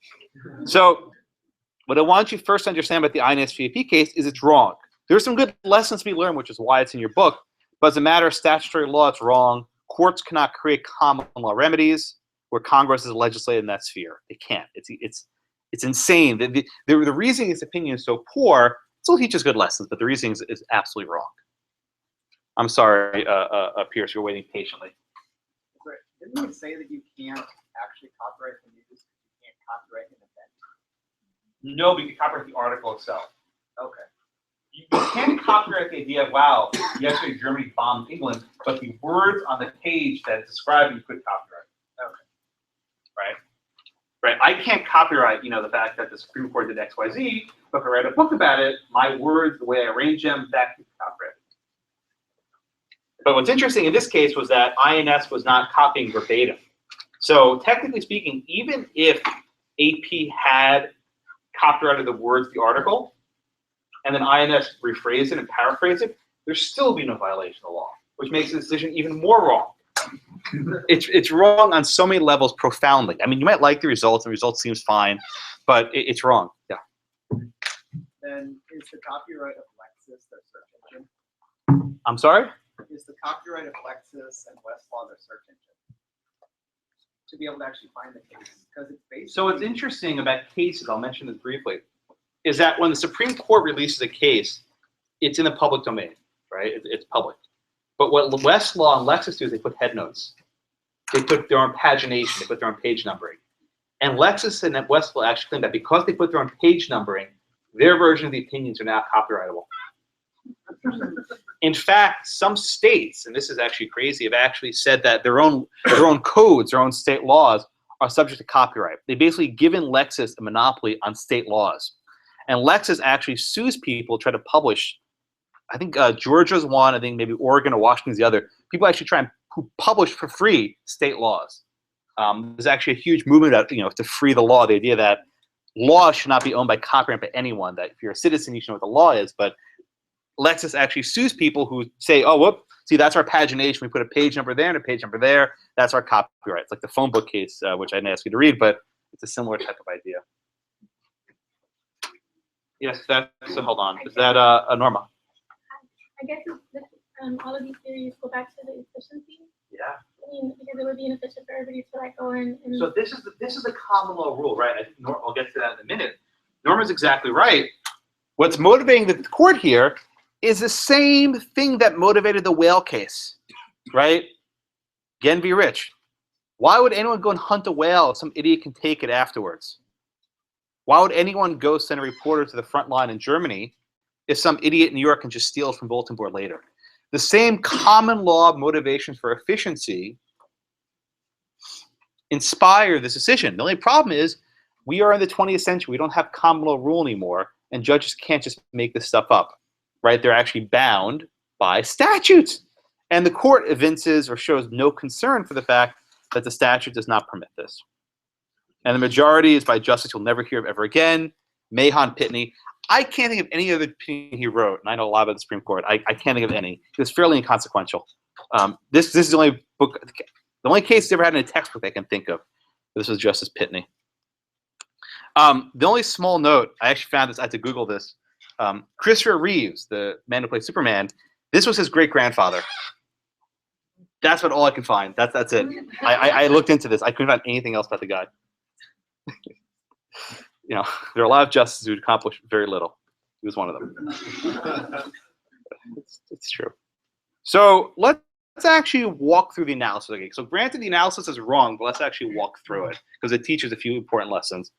So what I want you first to understand about the INSVAP case is it's wrong. There's some good lessons to be learned, which is why it's in your book. But as a matter of statutory law, it's wrong. Courts cannot create common law remedies where Congress is legislated in that sphere. They can't. It's insane. The reasoning in his opinion is so poor. It still teaches good lessons, but the reasoning is absolutely wrong. I'm sorry, Pierce, you're waiting patiently. Right. Didn't he say that you can't actually copyright the news? You can't copyright an event? No, but you can copyright the article itself. Okay. You can't copyright the idea of, wow, yesterday Germany bombed England, but the words on the page that it's describing you could copyright. Okay. Right? I can't copyright, the fact that the Supreme Court did X, Y, Z, but if I write a book about it, my words, the way I arrange them, that can be copyrighted. But what's interesting in this case was that INS was not copying verbatim. So technically speaking, even if AP had copyrighted the words of the article, and then INS rephrased it and paraphrased it, there's still be no violation of the law, which makes the decision even more wrong. It's wrong on so many levels profoundly. I mean, you might like the results, and the result seems fine, but it's wrong. Yeah. Then is the copyright of Lexis their search engine? I'm sorry? Is the copyright of Lexis and Westlaw their search engine? To be able to actually find the case? Because it's basically... So what's interesting about cases, I'll mention this briefly, is that when the Supreme Court releases a case, it's in the public domain, right? It's public. But what Westlaw and Lexis do is they put headnotes. They put their own pagination. They put their own page numbering. And Lexis and Westlaw actually claim that because they put their own page numbering, their version of the opinions are now copyrightable. In fact, some states, and this is actually crazy, have actually said that their own codes, their own state laws are subject to copyright. They've basically given Lexis a monopoly on state laws. And Lexis actually sues people, try to publish. I think Georgia's one, I think maybe Oregon or Washington's the other. People actually try and publish for free state laws. There's actually a huge movement out, to free the law. The idea that law should not be owned by copyright by anyone. That if you're a citizen, you should know what the law is. But Lexis actually sues people who say, "Oh, whoop! See, that's our pagination. We put a page number there and a page number there. That's our copyright." It's like the phone book case, which I didn't ask you to read, but it's a similar type of idea. Yes, so hold on. Is that Norma? I guess all of these theories go back to the efficiency. Yeah. I mean, because it would be inefficient for everybody to go in and. So this is the common law rule, right? I think I'll get to that in a minute. Norma's exactly right. What's motivating the court here is the same thing that motivated the whale case, right? Gen v. Rich. Why would anyone go and hunt a whale if some idiot can take it afterwards? Why would anyone go send a reporter to the front line in Germany if some idiot in New York can just steal it from bulletin board later? The same common law motivations for efficiency inspire this decision. The only problem is we are in the 20th century. We don't have common law rule anymore, and judges can't just make this stuff up, right? They're actually bound by statutes. And the court evinces or shows no concern for the fact that the statute does not permit this. And the majority is by justice you'll never hear of ever again, Mahon Pitney. I can't think of any other opinion he wrote, and I know a lot about the Supreme Court. I can't think of any. It was fairly inconsequential. This is the only book, the only case he's ever had in a textbook I can think of. This was Justice Pitney. The only small note, I actually found this, I had to Google this. Christopher Reeves, the man who played Superman, this was his great-grandfather. That's all I can find. That's it. I looked into this. I couldn't find anything else about the guy. There are a lot of justices who accomplished very little. He was one of them. It's true. So let's Let's actually walk through the analysis. Okay, so granted the analysis is wrong, but let's actually walk through it because it teaches a few important lessons.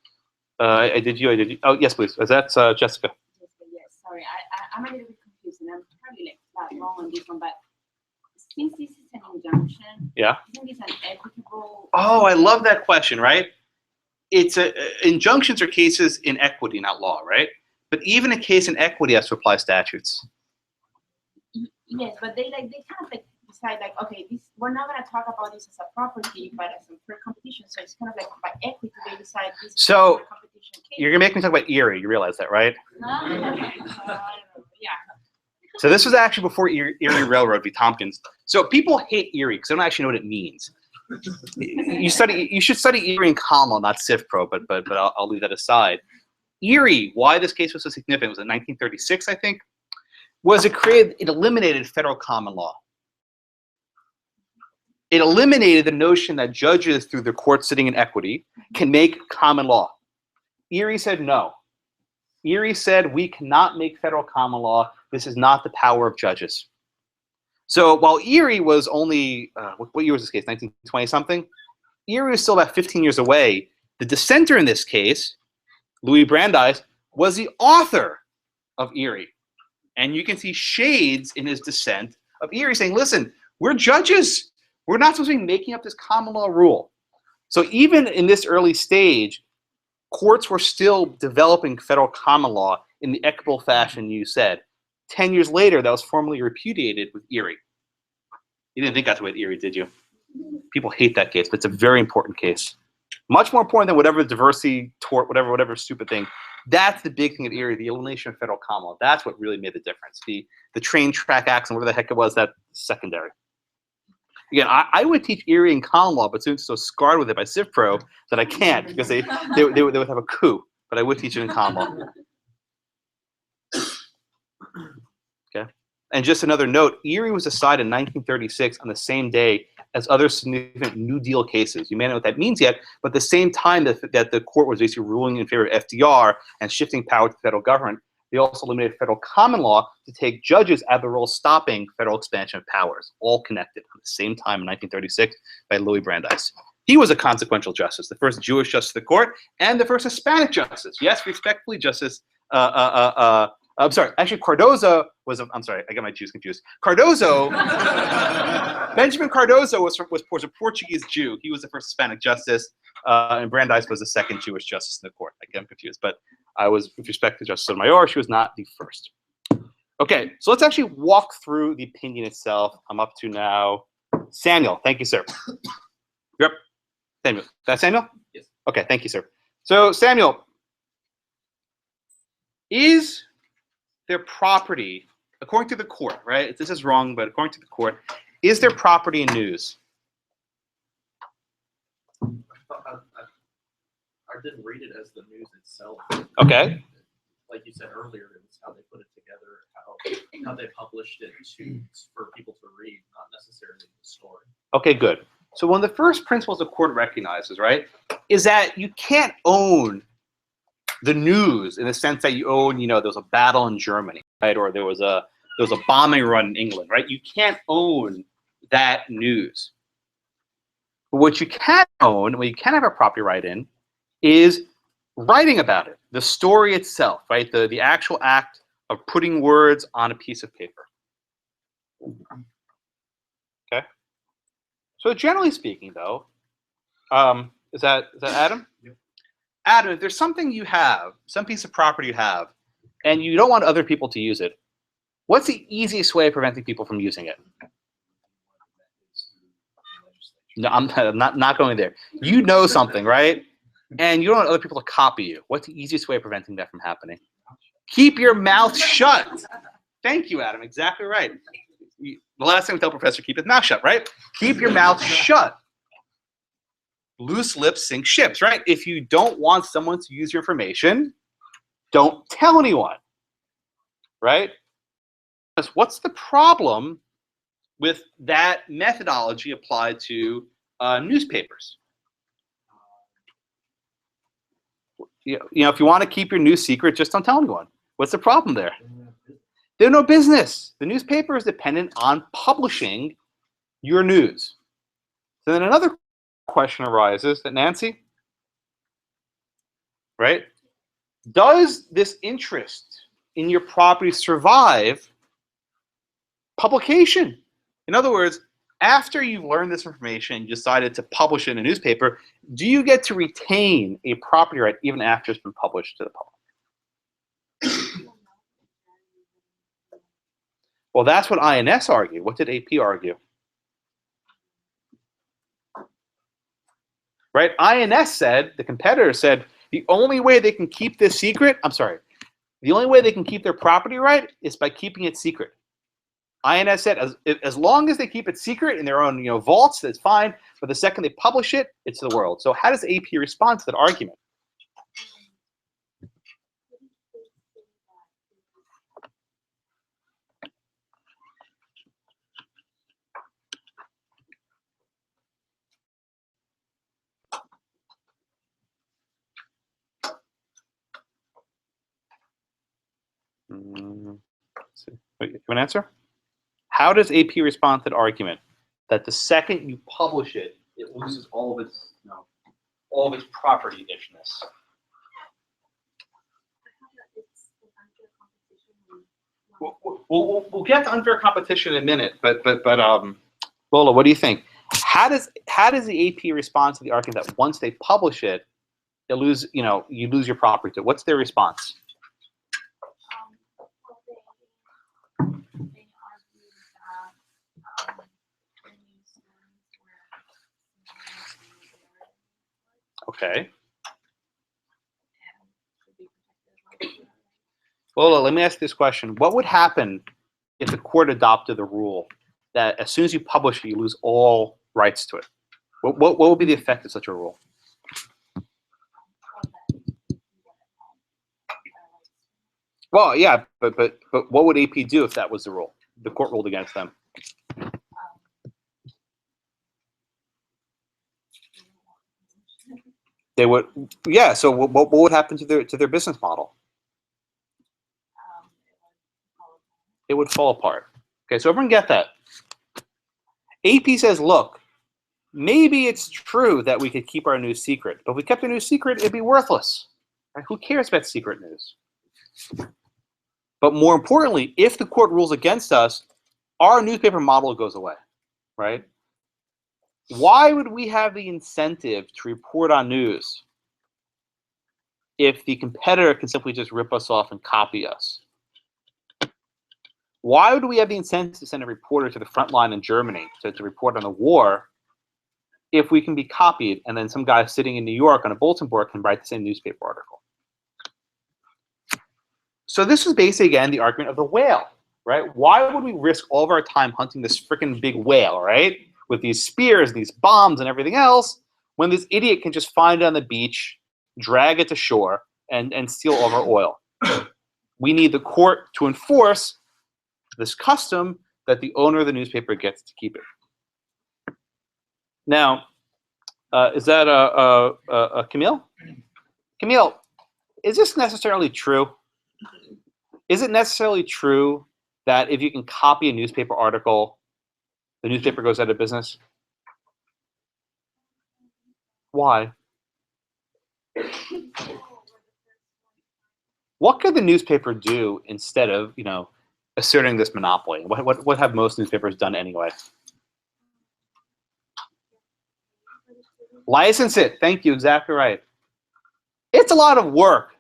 I did you. Oh, yes, please. Is that Jessica? Yes, sorry. I'm a little bit confused, and I'm probably like flat wrong on this one, but since this is an injunction, Yeah. isn't this an equitable? Oh, I love that question, right? It's injunctions are cases in equity, not law, right? But even a case in equity has to apply statutes. Yes, but they kind of like decide like, okay, we're not gonna talk about this as a property, but as a fair competition. So it's kind of like by equity they decide this is So, a fair competition case. You're gonna make me talk about Erie. You realize that, right? Yeah. So this was actually before Erie Railroad v. Tompkins. So people hate Erie because they don't actually know what it means. You should study Erie in common law, not Civ Pro, but I'll leave that aside. Erie, why this case was so significant was in 1936, I think, was it eliminated federal common law. It eliminated the notion that judges through the court sitting in equity can make common law. Erie said no. Erie said we cannot make federal common law. This is not the power of judges. So while Erie was only, what year was this case, 1920 something? Erie was still about 15 years away. The dissenter in this case, Louis Brandeis, was the author of Erie. And you can see shades in his dissent of Erie saying, listen, we're judges. We're not supposed to be making up this common law rule. So even in this early stage, courts were still developing federal common law in the equitable fashion you said. 10 years later, that was formally repudiated with Erie. You didn't think that's what Erie, did you? People hate that case, but it's a very important case. Much more important than whatever diversity, tort, whatever stupid thing. That's the big thing at Erie, the elimination of federal common law. That's what really made the difference. The train track acts and whatever the heck it was, that's secondary. Again, I would teach Erie in common law, but students are so scarred with it by Civ Pro that I can't because they would have a coup. But I would teach it in common law. Okay. And just another note, Erie was decided in 1936 on the same day as other significant New Deal cases. You may not know what that means yet, but the same time that the court was basically ruling in favor of FDR and shifting power to the federal government, they also eliminated federal common law to take judges out of the role stopping federal expansion of powers, all connected at the same time in 1936 by Louis Brandeis. He was a consequential justice, the first Jewish justice of the court and the first Hispanic justice. Yes, respectfully, Justice. I'm sorry. Actually, Cardozo was. I'm sorry. I got my Jews confused. Cardozo, Benjamin Cardozo was a Portuguese Jew. He was the first Hispanic justice, and Brandeis was the second Jewish justice in the court. I get confused, but I was, with respect to Justice Sotomayor, she was not the first. Okay, so let's actually walk through the opinion itself. I'm up to now Samuel. Thank you, sir. Yep. Samuel. That's Samuel? Yes. Okay. Thank you, sir. So Samuel, is their property, according to the court, right? This is wrong, but according to the court, is there property in news? I didn't read it as the news itself. Okay. Like you said earlier, it was how they put it together, how they published it for people to read, not necessarily the story. Okay, good. So one of the first principles the court recognizes, right, is that you can't own the news in the sense that you own, there was a battle in Germany, right, or there was a bombing run in England, right? You can't own that news. But what you can own, what you can have a property right in, is writing about it, the story itself, right? The actual act of putting words on a piece of paper. Okay. So generally speaking, though, is that Adam? Yep. Adam, if there's something you have, some piece of property you have, and you don't want other people to use it, what's the easiest way of preventing people from using it? No, I'm not going there. You know something, right? And you don't want other people to copy you. What's the easiest way of preventing that from happening? Keep your mouth shut. Thank you, Adam. Exactly right. The last thing we tell Professor, keep his mouth shut, right? Keep your mouth shut. Loose lips sink ships, right? If you don't want someone to use your information, don't tell anyone, right? What's the problem with that methodology applied to newspapers? If you want to keep your news secret, just don't tell anyone. What's the problem there? They have no business. The newspaper is dependent on publishing your news. So then another question arises that Nancy, right? Does this interest in your property survive publication? In other words, after you've learned this information and decided to publish it in a newspaper, do you get to retain a property right even after it's been published to the public? Well, that's what INS argued. What did AP argue? Right? INS said, the competitor said, the only way they can keep this secret, the only way they can keep their property right is by keeping it secret. INS said, as long as they keep it secret in their own vaults, that's fine. But the second they publish it, it's to the world. So how does AP respond to that argument? Wait, you have an answer? How does AP respond to the argument that the second you publish it, it loses all of its property-ishness? We'll get to unfair competition in a minute, but Lola, what do you think? How does the AP respond to the argument that once they publish it, you lose your property to it? What's their response? Okay. Lola, let me ask this question. What would happen if the court adopted the rule that as soon as you publish it, you lose all rights to it? What would be the effect of such a rule? Well, yeah, but what would AP do if that was the rule? The court ruled against them. They would, yeah. So what would happen to their business model? It would fall apart. Okay, so everyone get that. AP says, look, maybe it's true that we could keep our news secret, but if we kept the news secret, it'd be worthless. Right? Who cares about secret news? But more importantly, if the court rules against us, our newspaper model goes away, right? Why would we have the incentive to report on news if the competitor can simply just rip us off and copy us? Why would we have the incentive to send a reporter to the front line in Germany to report on the war if we can be copied and then some guy sitting in New York on a bulletin board can write the same newspaper article? So this is basically, again, the argument of the whale, right? Why would we risk all of our time hunting this freaking big whale, right? With these spears, these bombs, and everything else, when this idiot can just find it on the beach, drag it to shore, and steal all of our oil. We need the court to enforce this custom that the owner of the newspaper gets to keep it. Now, is that Camille? Camille, is this necessarily true? Is it necessarily true that if you can copy a newspaper article, the newspaper goes out of business? Why? What could the newspaper do instead of, asserting this monopoly? What have most newspapers done anyway? License it. Thank you. Exactly right. It's a lot of work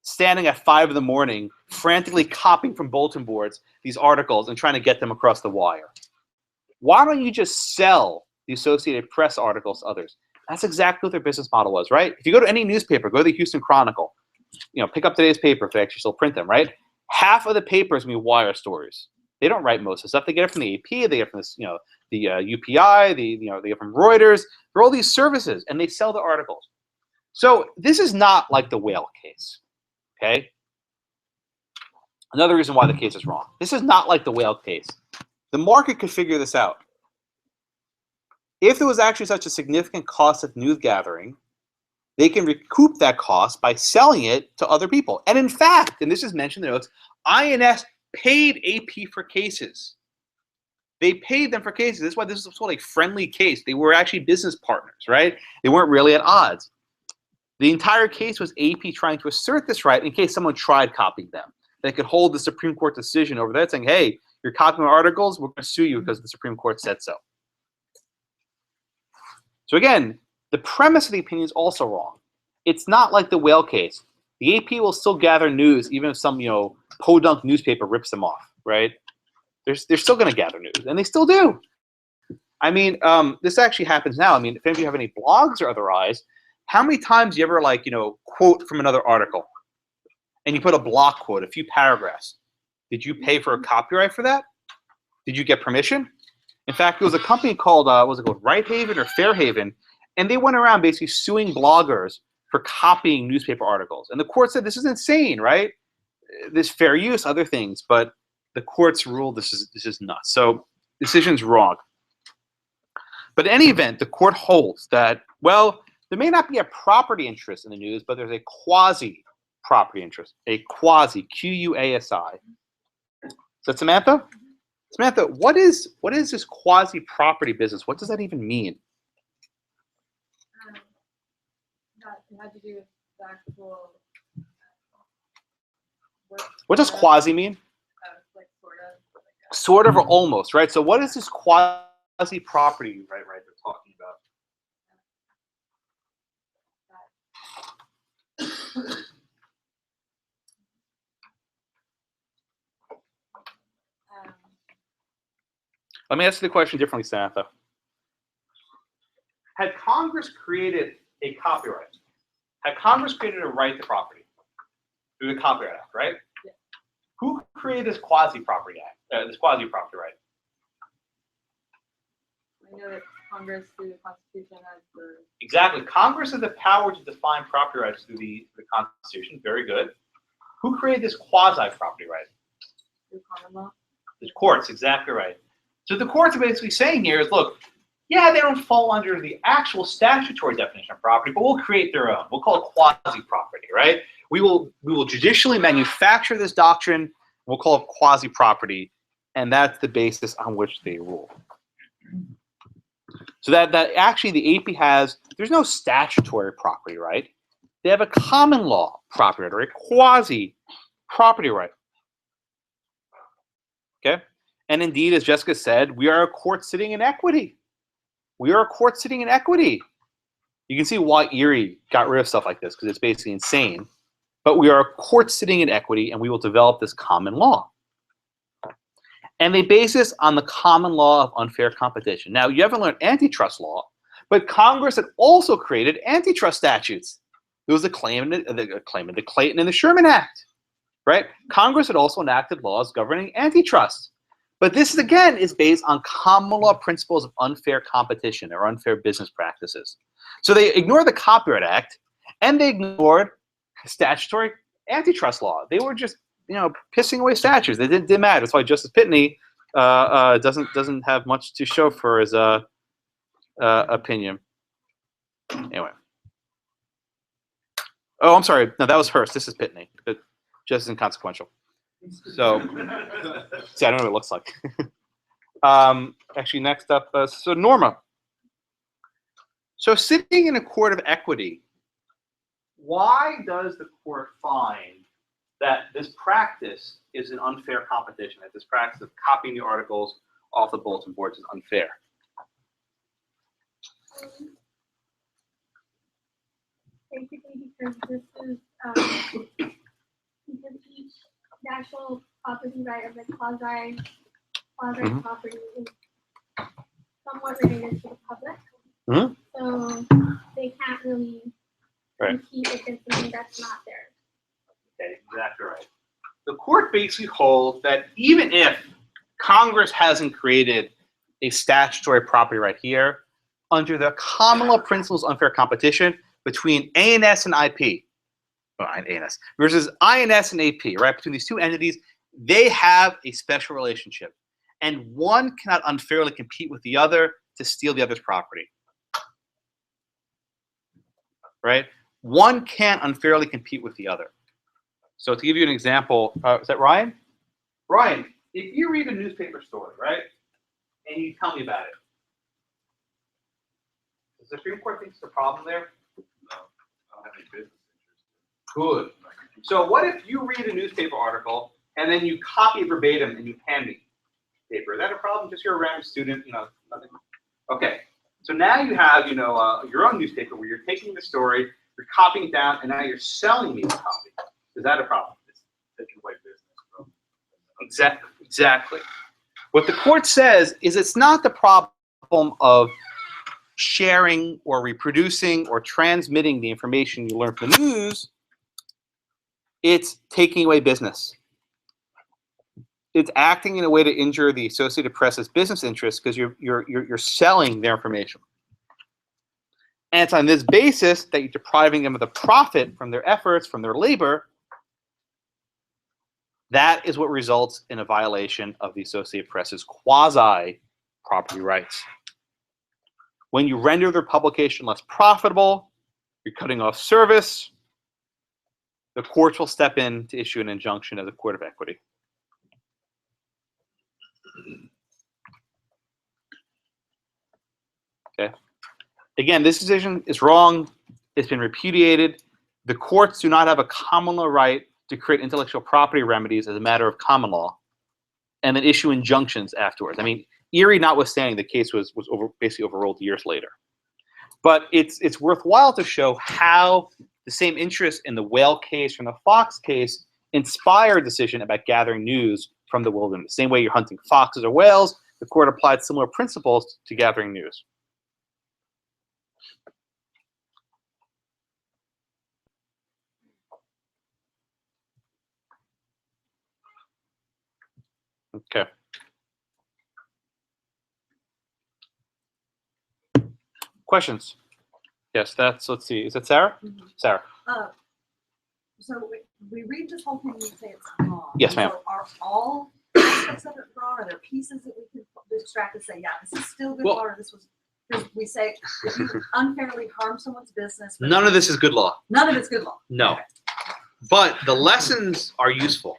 standing at 5 in the morning, frantically copying from bulletin boards these articles and trying to get them across the wire. Why don't you just sell the Associated Press articles to others? That's exactly what their business model was, right? If you go to any newspaper, go to the Houston Chronicle, pick up today's paper if they actually still print them, right? Half of the papers be wire stories. They don't write most of the stuff. They get it from the AP, they get it from this, the UPI, they get it from Reuters. They're all these services, and they sell the articles. So this is not like the whale case, okay? Another reason why the case is wrong. This is not like the whale case. The market could figure this out. If there was actually such a significant cost of news gathering, they can recoup that cost by selling it to other people. And in fact, and this is mentioned in the notes, INS paid AP for cases They paid them for cases. That's why this was called a friendly case. They were actually business partners, right? They weren't really at odds. The entire case was AP trying to assert this right in case someone tried copying them. They could hold the Supreme Court decision over that saying, hey, you're copying our articles, we're going to sue you because the Supreme Court said so. So again, the premise of the opinion is also wrong. It's not like the whale case. The AP will still gather news even if some, podunk newspaper rips them off, right? They're still going to gather news, and they still do. I mean, this actually happens now. I mean, if any of you have any blogs or otherwise, how many times do you ever, quote from another article, and you put a block quote, a few paragraphs? Did you pay for a copyright for that? Did you get permission? In fact, there was a company called, what was it called, Right Haven or Fairhaven, and they went around basically suing bloggers for copying newspaper articles. And the court said, this is insane, right? This fair use, other things, but the courts ruled this is nuts. So decision's wrong. But in any event, the court holds that, well, there may not be a property interest in the news, but there's a quasi-property interest, a quasi, Q-U-A-S-I. Is that Samantha? Samantha, what is this quasi-property business? What does that even mean? That had to do with the actual work. What does quasi mean? Like Sort of or almost, right? So what is this quasi-property right they're talking about? Let me ask the question differently, Samantha. Had Congress created a copyright? Had Congress created a right to property through the Copyright Act, right? Yeah. Who created this quasi-property act? This quasi-property right? I know that Congress through the Constitution has the Exactly. Congress has the power to define property rights through the Constitution. Very good. Who created this quasi-property right? through common law. The courts, exactly right. So the courts are basically saying here is, look, yeah, they don't fall under the actual statutory definition of property, but we'll create their own. We'll call it quasi-property, right? We will judicially manufacture this doctrine. We'll call it quasi-property, and that's the basis on which they rule. So that actually the AP has, there's no statutory property right. They have a common law property right, or a quasi-property right. Okay? And indeed, as Jessica said, we are a court sitting in equity. We are a court sitting in equity. You can see why Erie got rid of stuff like this, because it's basically insane. But we are a court sitting in equity, and we will develop this common law. And they base this on the common law of unfair competition. Now, you haven't learned antitrust law, but Congress had also created antitrust statutes. There was a claim in the Clayton and the Sherman Act, right? Congress had also enacted laws governing antitrust. But this, again, is based on common law principles of unfair competition or unfair business practices. So they ignored the Copyright Act, and they ignored statutory antitrust law. They were just, pissing away statutes. They didn't matter. That's why Justice Pitney doesn't have much to show for his opinion. Anyway. Oh, I'm sorry. No, that was Hearst. This is Pitney. But just inconsequential. So, see, I don't know what it looks like. Actually, next up, so Norma. So sitting in a court of equity, why does the court find that this practice is an unfair competition, that this practice of copying the articles off the bulletin boards is unfair? Basically, because this is because each national property right of the quasi property is somewhat related to the public. So they can't really compete against something that's not theirs. Okay, exactly right. The court basically holds that even if Congress hasn't created a statutory property right here, under the common law principles of unfair competition between ANS and IP, ANS versus INS and AP, right? Between these two entities, they have a special relationship, and one cannot unfairly compete with the other to steal the other's property, right? One can't unfairly compete with the other. So to give you an example, is that Ryan? Ryan, if you read a newspaper story, right? and you tell me about it. Does the Supreme Court think there's a problem there? No, I don't have any business interest. Good. So what if you read a newspaper article and then you copy it verbatim and you hand me paper? Is that a problem? Just you're a random student, nothing. Okay. So now you have, your own newspaper where you're taking the story, you're copying it down, and now you're selling me the copy. Is that a problem? It's taking away business from. Exactly. What the court says is it's not the problem of sharing or reproducing or transmitting the information you learn from the news. It's taking away business. It's acting in a way to injure the Associated Press's business interests because you're selling their information. And it's on this basis that you're depriving them of the profit from their efforts, from their labor. That is what results in a violation of the Associated Press's quasi-property rights. When you render their publication less profitable, you're cutting off service, the courts will step in to issue an injunction as a court of equity. Okay. Again, this decision is wrong. It's been repudiated. The courts do not have a common law right to create intellectual property remedies as a matter of common law and then issue injunctions afterwards. I mean, Erie notwithstanding, the case was basically overruled years later. But it's worthwhile to show how the same interest in the whale case from the fox case inspired a decision about gathering news from the wilderness. Same way you're hunting foxes or whales, the court applied similar principles to gathering news. Okay. Questions? Yes, let's see. Is it Sarah? Mm-hmm. Sarah. So we read this whole thing and we say it's wrong. Yes, ma'am. So are all aspects of it wrong? Are there pieces that we can extract and say, yeah, this is still good law, or this was, we say, if you unfairly harm someone's business. None of this is good law. None of it's good law. No. Okay. But the lessons are useful.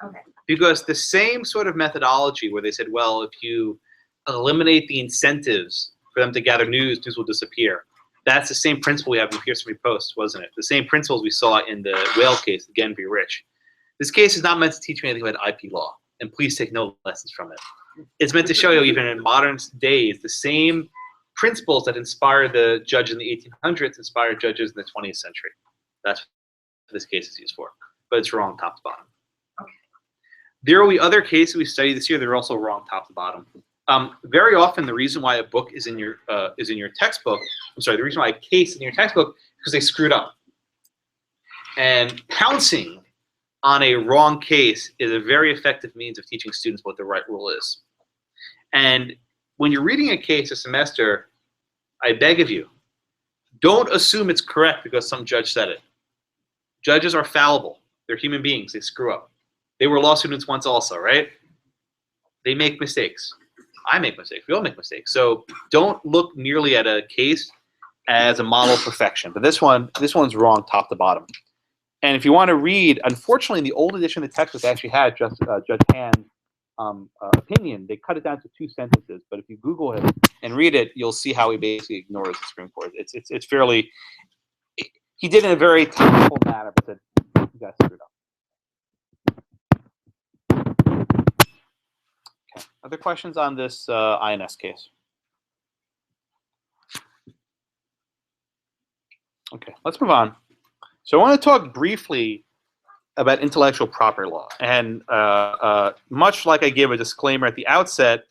Okay. Because the same sort of methodology where they said, well, if you eliminate the incentives for them to gather news will disappear. That's the same principle we have in Pearson v. Post, wasn't it? The same principles we saw in the whale case, again, v. Rich. This case is not meant to teach me anything about IP law, and please take no lessons from it. It's meant to show you, even in modern days, the same principles that inspired the judge in the 1800s inspired judges in the 20th century. That's what this case is used for. But it's wrong top to bottom. Okay. There will be other cases we study this year that are also wrong top to bottom. Very often, the reason why a book is in your textbook, the reason why a case is in your textbook is because they screwed up. And pouncing on a wrong case is a very effective means of teaching students what the right rule is. And when you're reading a case a semester, I beg of you, don't assume it's correct because some judge said it. Judges are fallible. They're human beings. They screw up. They were law students once also, right? They make mistakes. I make mistakes. We all make mistakes. So don't look merely at a case as a model of perfection. But this one's wrong top to bottom. And if you want to read, unfortunately, in the old edition of the textbook actually had Judge Hand's opinion. They cut it down to 2 sentences. But if you Google it and read it, you'll see how he basically ignores the Supreme Court. It's fairly. He did it in a very tactful manner, but said, "You guys screwed up." Okay. Other questions on this INS case? Okay, let's move on. So I want to talk briefly about intellectual property law. And much like I gave a disclaimer at the outset,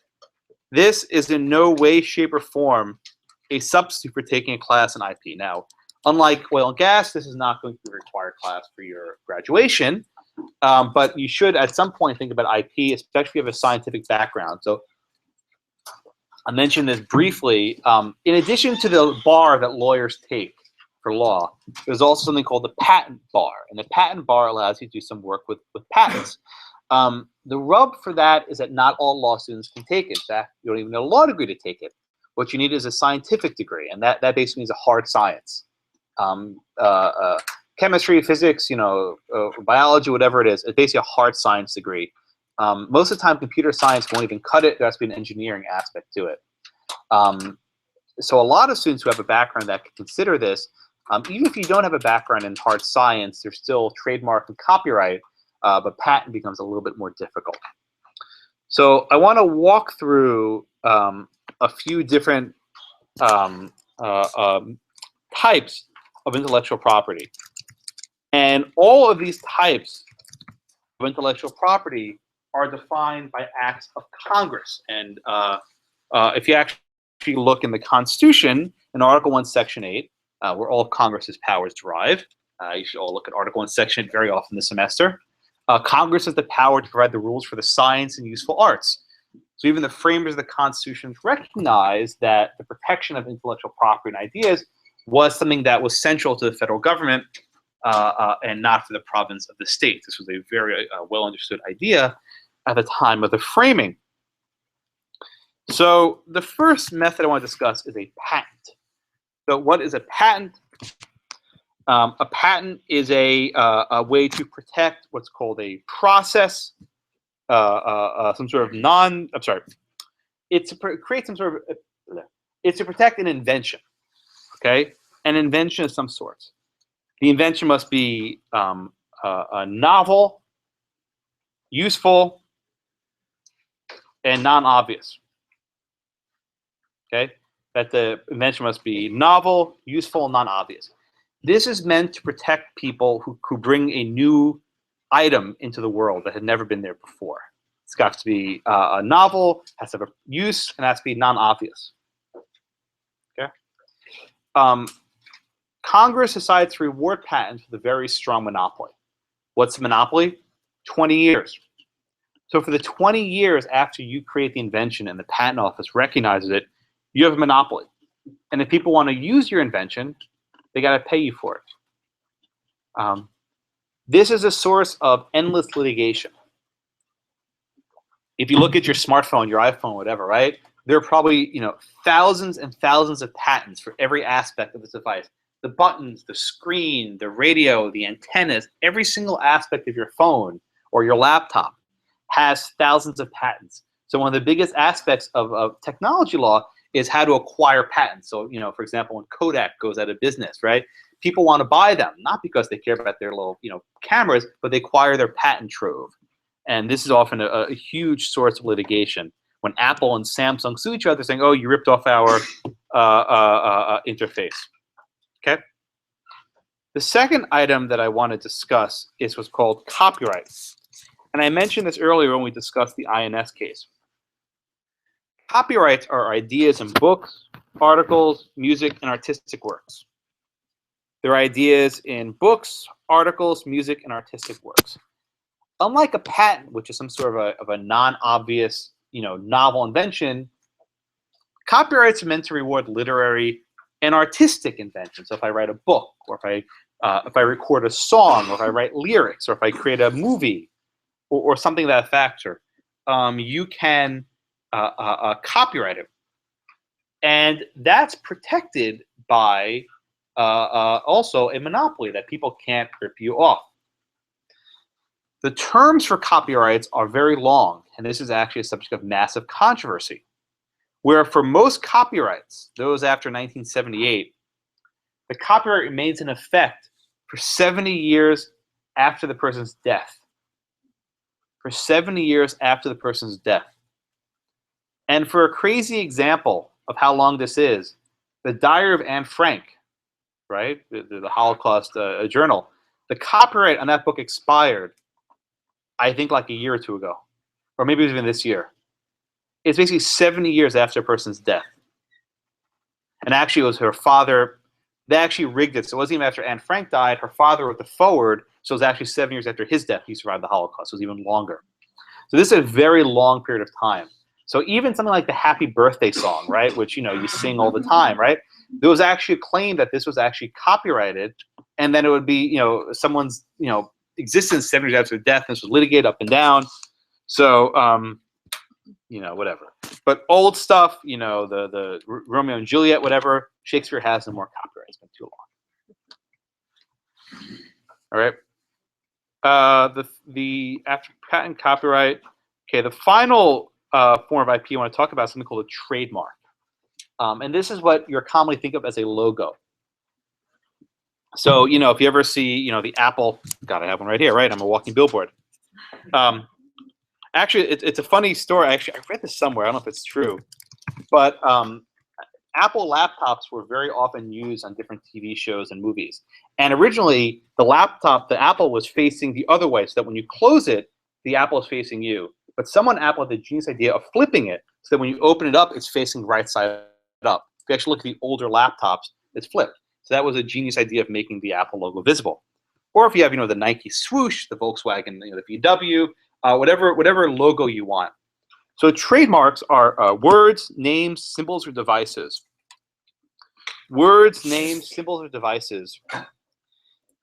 this is in no way, shape, or form a substitute for taking a class in IP. Now, unlike oil and gas, this is not going to be a required class for your graduation. But you should, at some point, think about IP, especially if you have a scientific background. So I mentioned this briefly. In addition to the bar that lawyers take for law, there's also something called the patent bar. And the patent bar allows you to do some work with patents. The rub for that is that not all law students can take it. In fact, you don't even need a law degree to take it. What you need is a scientific degree, and that basically means a hard science. Chemistry, physics, biology, whatever it is, it's basically a hard science degree. Most of the time, computer science won't even cut it. There has to be an engineering aspect to it. So a lot of students who have a background that can consider this, even if you don't have a background in hard science, there's still trademark and copyright, but patent becomes a little bit more difficult. So I want to walk through a few different types of intellectual property. And all of these types of intellectual property are defined by acts of Congress. And if you actually look in the Constitution, in Article 1, Section 8, where all of Congress's powers derive, you should all look at Article 1, Section 8 very often this semester. Congress has the power to provide the rules for the science and useful arts. So even the framers of the Constitution recognized that the protection of intellectual property and ideas was something that was central to the federal government and not for the province of the state. This was a very well understood idea at the time of the framing. So the first method I want to discuss is a patent. So what is a patent? A patent is a way to protect what's called a process, some sort of it's to create some sort of, it's to protect an invention, okay? An invention of some sort. The invention must be novel, useful, and non-obvious, okay? That the invention must be novel, useful, and non-obvious. This is meant to protect people who bring a new item into the world that had never been there before. It's got to be a novel, has to have a use, and has to be non-obvious. Okay. Congress decided to reward patents with a very strong monopoly. What's a monopoly? 20 years. So for the 20 years after you create the invention and the patent office recognizes it, you have a monopoly. And if people want to use your invention, they got to pay you for it. This is a source of endless litigation. If you look at your smartphone, your iPhone, whatever, right? There are probably thousands and thousands of patents for every aspect of this device. The buttons, the screen, the radio, the antennas, every single aspect of your phone or your laptop has thousands of patents. So one of the biggest aspects of technology law is how to acquire patents. So, for example, when Kodak goes out of business, right? People want to buy them, not because they care about their little, cameras, but they acquire their patent trove. And this is often a huge source of litigation. When Apple and Samsung sue each other saying, oh, you ripped off our interface, okay? The second item that I want to discuss is what's called copyright. And I mentioned this earlier when we discussed the INS case. Copyrights are ideas in books, articles, music, and artistic works. They're ideas in books, articles, music, and artistic works. Unlike a patent, which is some sort of a non-obvious, novel invention, copyrights are meant to reward literary and artistic inventions. So if I write a book, or if I record a song, or if I write lyrics, or if I create a movie, or something of that factor, you can copyright it. And that's protected by also a monopoly that people can't rip you off. The terms for copyrights are very long, and this is actually a subject of massive controversy, where for most copyrights, those after 1978, the copyright remains in effect for 70 years after the person's death. For 70 years after the person's death. And for a crazy example of how long this is, the Diary of Anne Frank, right, the Holocaust journal, the copyright on that book expired, I think, like a year or two ago, or maybe even this year. It's basically 70 years after a person's death. And actually, it was her father. They actually rigged it. So it wasn't even after Anne Frank died. Her father wrote the forward. So it was actually 7 years after his death he survived the Holocaust. So it was even longer. So this is a very long period of time. So even something like the Happy Birthday song, right, which you sing all the time, right? There was actually a claim that this was actually copyrighted, and then it would be someone's existence 7 years after death. And this was litigated up and down. So whatever. But old stuff, the Romeo and Juliet, whatever, Shakespeare has no more copyright. It's been too long. All right. The after patent copyright, Okay, the final form of IP I want to talk about is something called a trademark. And this is what you're commonly think of as a logo. So, if you ever see, the Apple, God, I have one right here, right? I'm a walking billboard. Actually, it's a funny story. Actually, I read this somewhere. I don't know if it's true. But Apple laptops were very often used on different TV shows and movies. And originally, the Apple was facing the other way, so that when you close it, the Apple is facing you. But someone at Apple had the genius idea of flipping it, so that when you open it up, it's facing right side up. If you actually look at the older laptops, it's flipped. So that was a genius idea of making the Apple logo visible. Or if you have, the Nike swoosh, the Volkswagen, the VW, whatever logo you want. So trademarks are words, names, symbols, or devices. Words, names, symbols, or devices.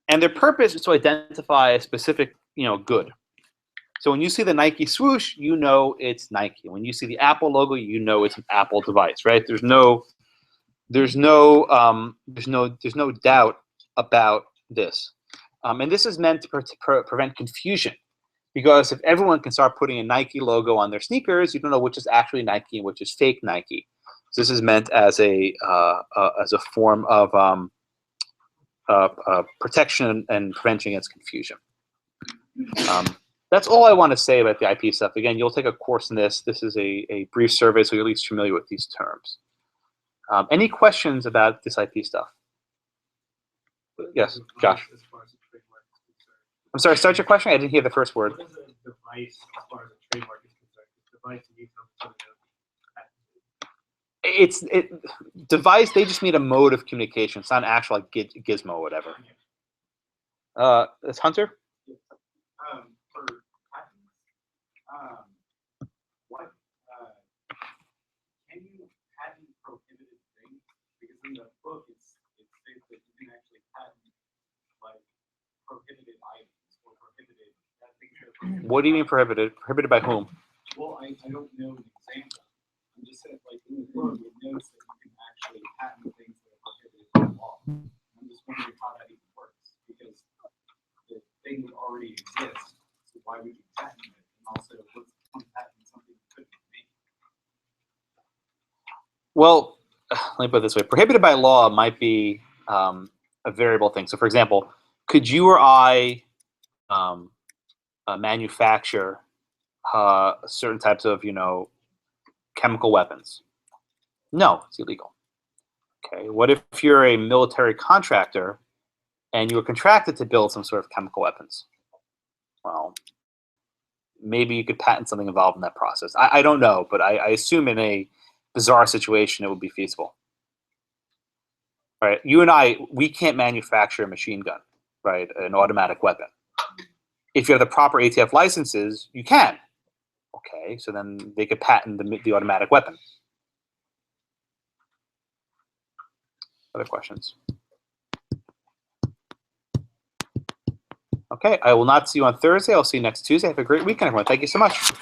And their purpose is to identify a specific, good. So when you see the Nike swoosh, you know it's Nike. When you see the Apple logo, you know it's an Apple device, right? There's no doubt about this. And this is meant to prevent confusion. Because if everyone can start putting a Nike logo on their sneakers, you don't know which is actually Nike and which is fake Nike. So this is meant as a form of protection and prevention against confusion. That's all I want to say about the IP stuff. Again, you'll take a course in this. This is a brief survey, so you're at least familiar with these terms. Any questions about this IP stuff? Yes, Josh. I'm sorry, start your question. I didn't hear the first word. What is a device as far as a trademark is concerned? Device needs something. Device. They just need a mode of communication. It's not an actual like gizmo or whatever. It's Hunter. For patents, what can you patent prohibited things? Because in the book, it states that you can actually patent like prohibited items or prohibited things that are prohibited. What do you mean prohibited? Prohibited by whom? Well, I don't know an example. I'm just saying, like in the book, it notes that you can actually patent things that are prohibited by law. I'm just wondering how that even works because the thing would already exist. So why would you patent it? And also, what's the point of patenting something that couldn't be made? Well, let me put it this way. Prohibited by law might be a variable thing. So, for example, could you or I manufacture certain types of, chemical weapons? No, it's illegal. Okay. What if you're a military contractor and you were contracted to build some sort of chemical weapons? Well, maybe you could patent something involved in that process. I don't know, but I assume in a bizarre situation it would be feasible. Right? You and I, we can't manufacture a machine gun, right? An automatic weapon. If you have the proper ATF licenses, you can. Okay, so then they could patent the automatic weapon. Other questions? Okay, I will not see you on Thursday. I'll see you next Tuesday. Have a great weekend, everyone. Thank you so much.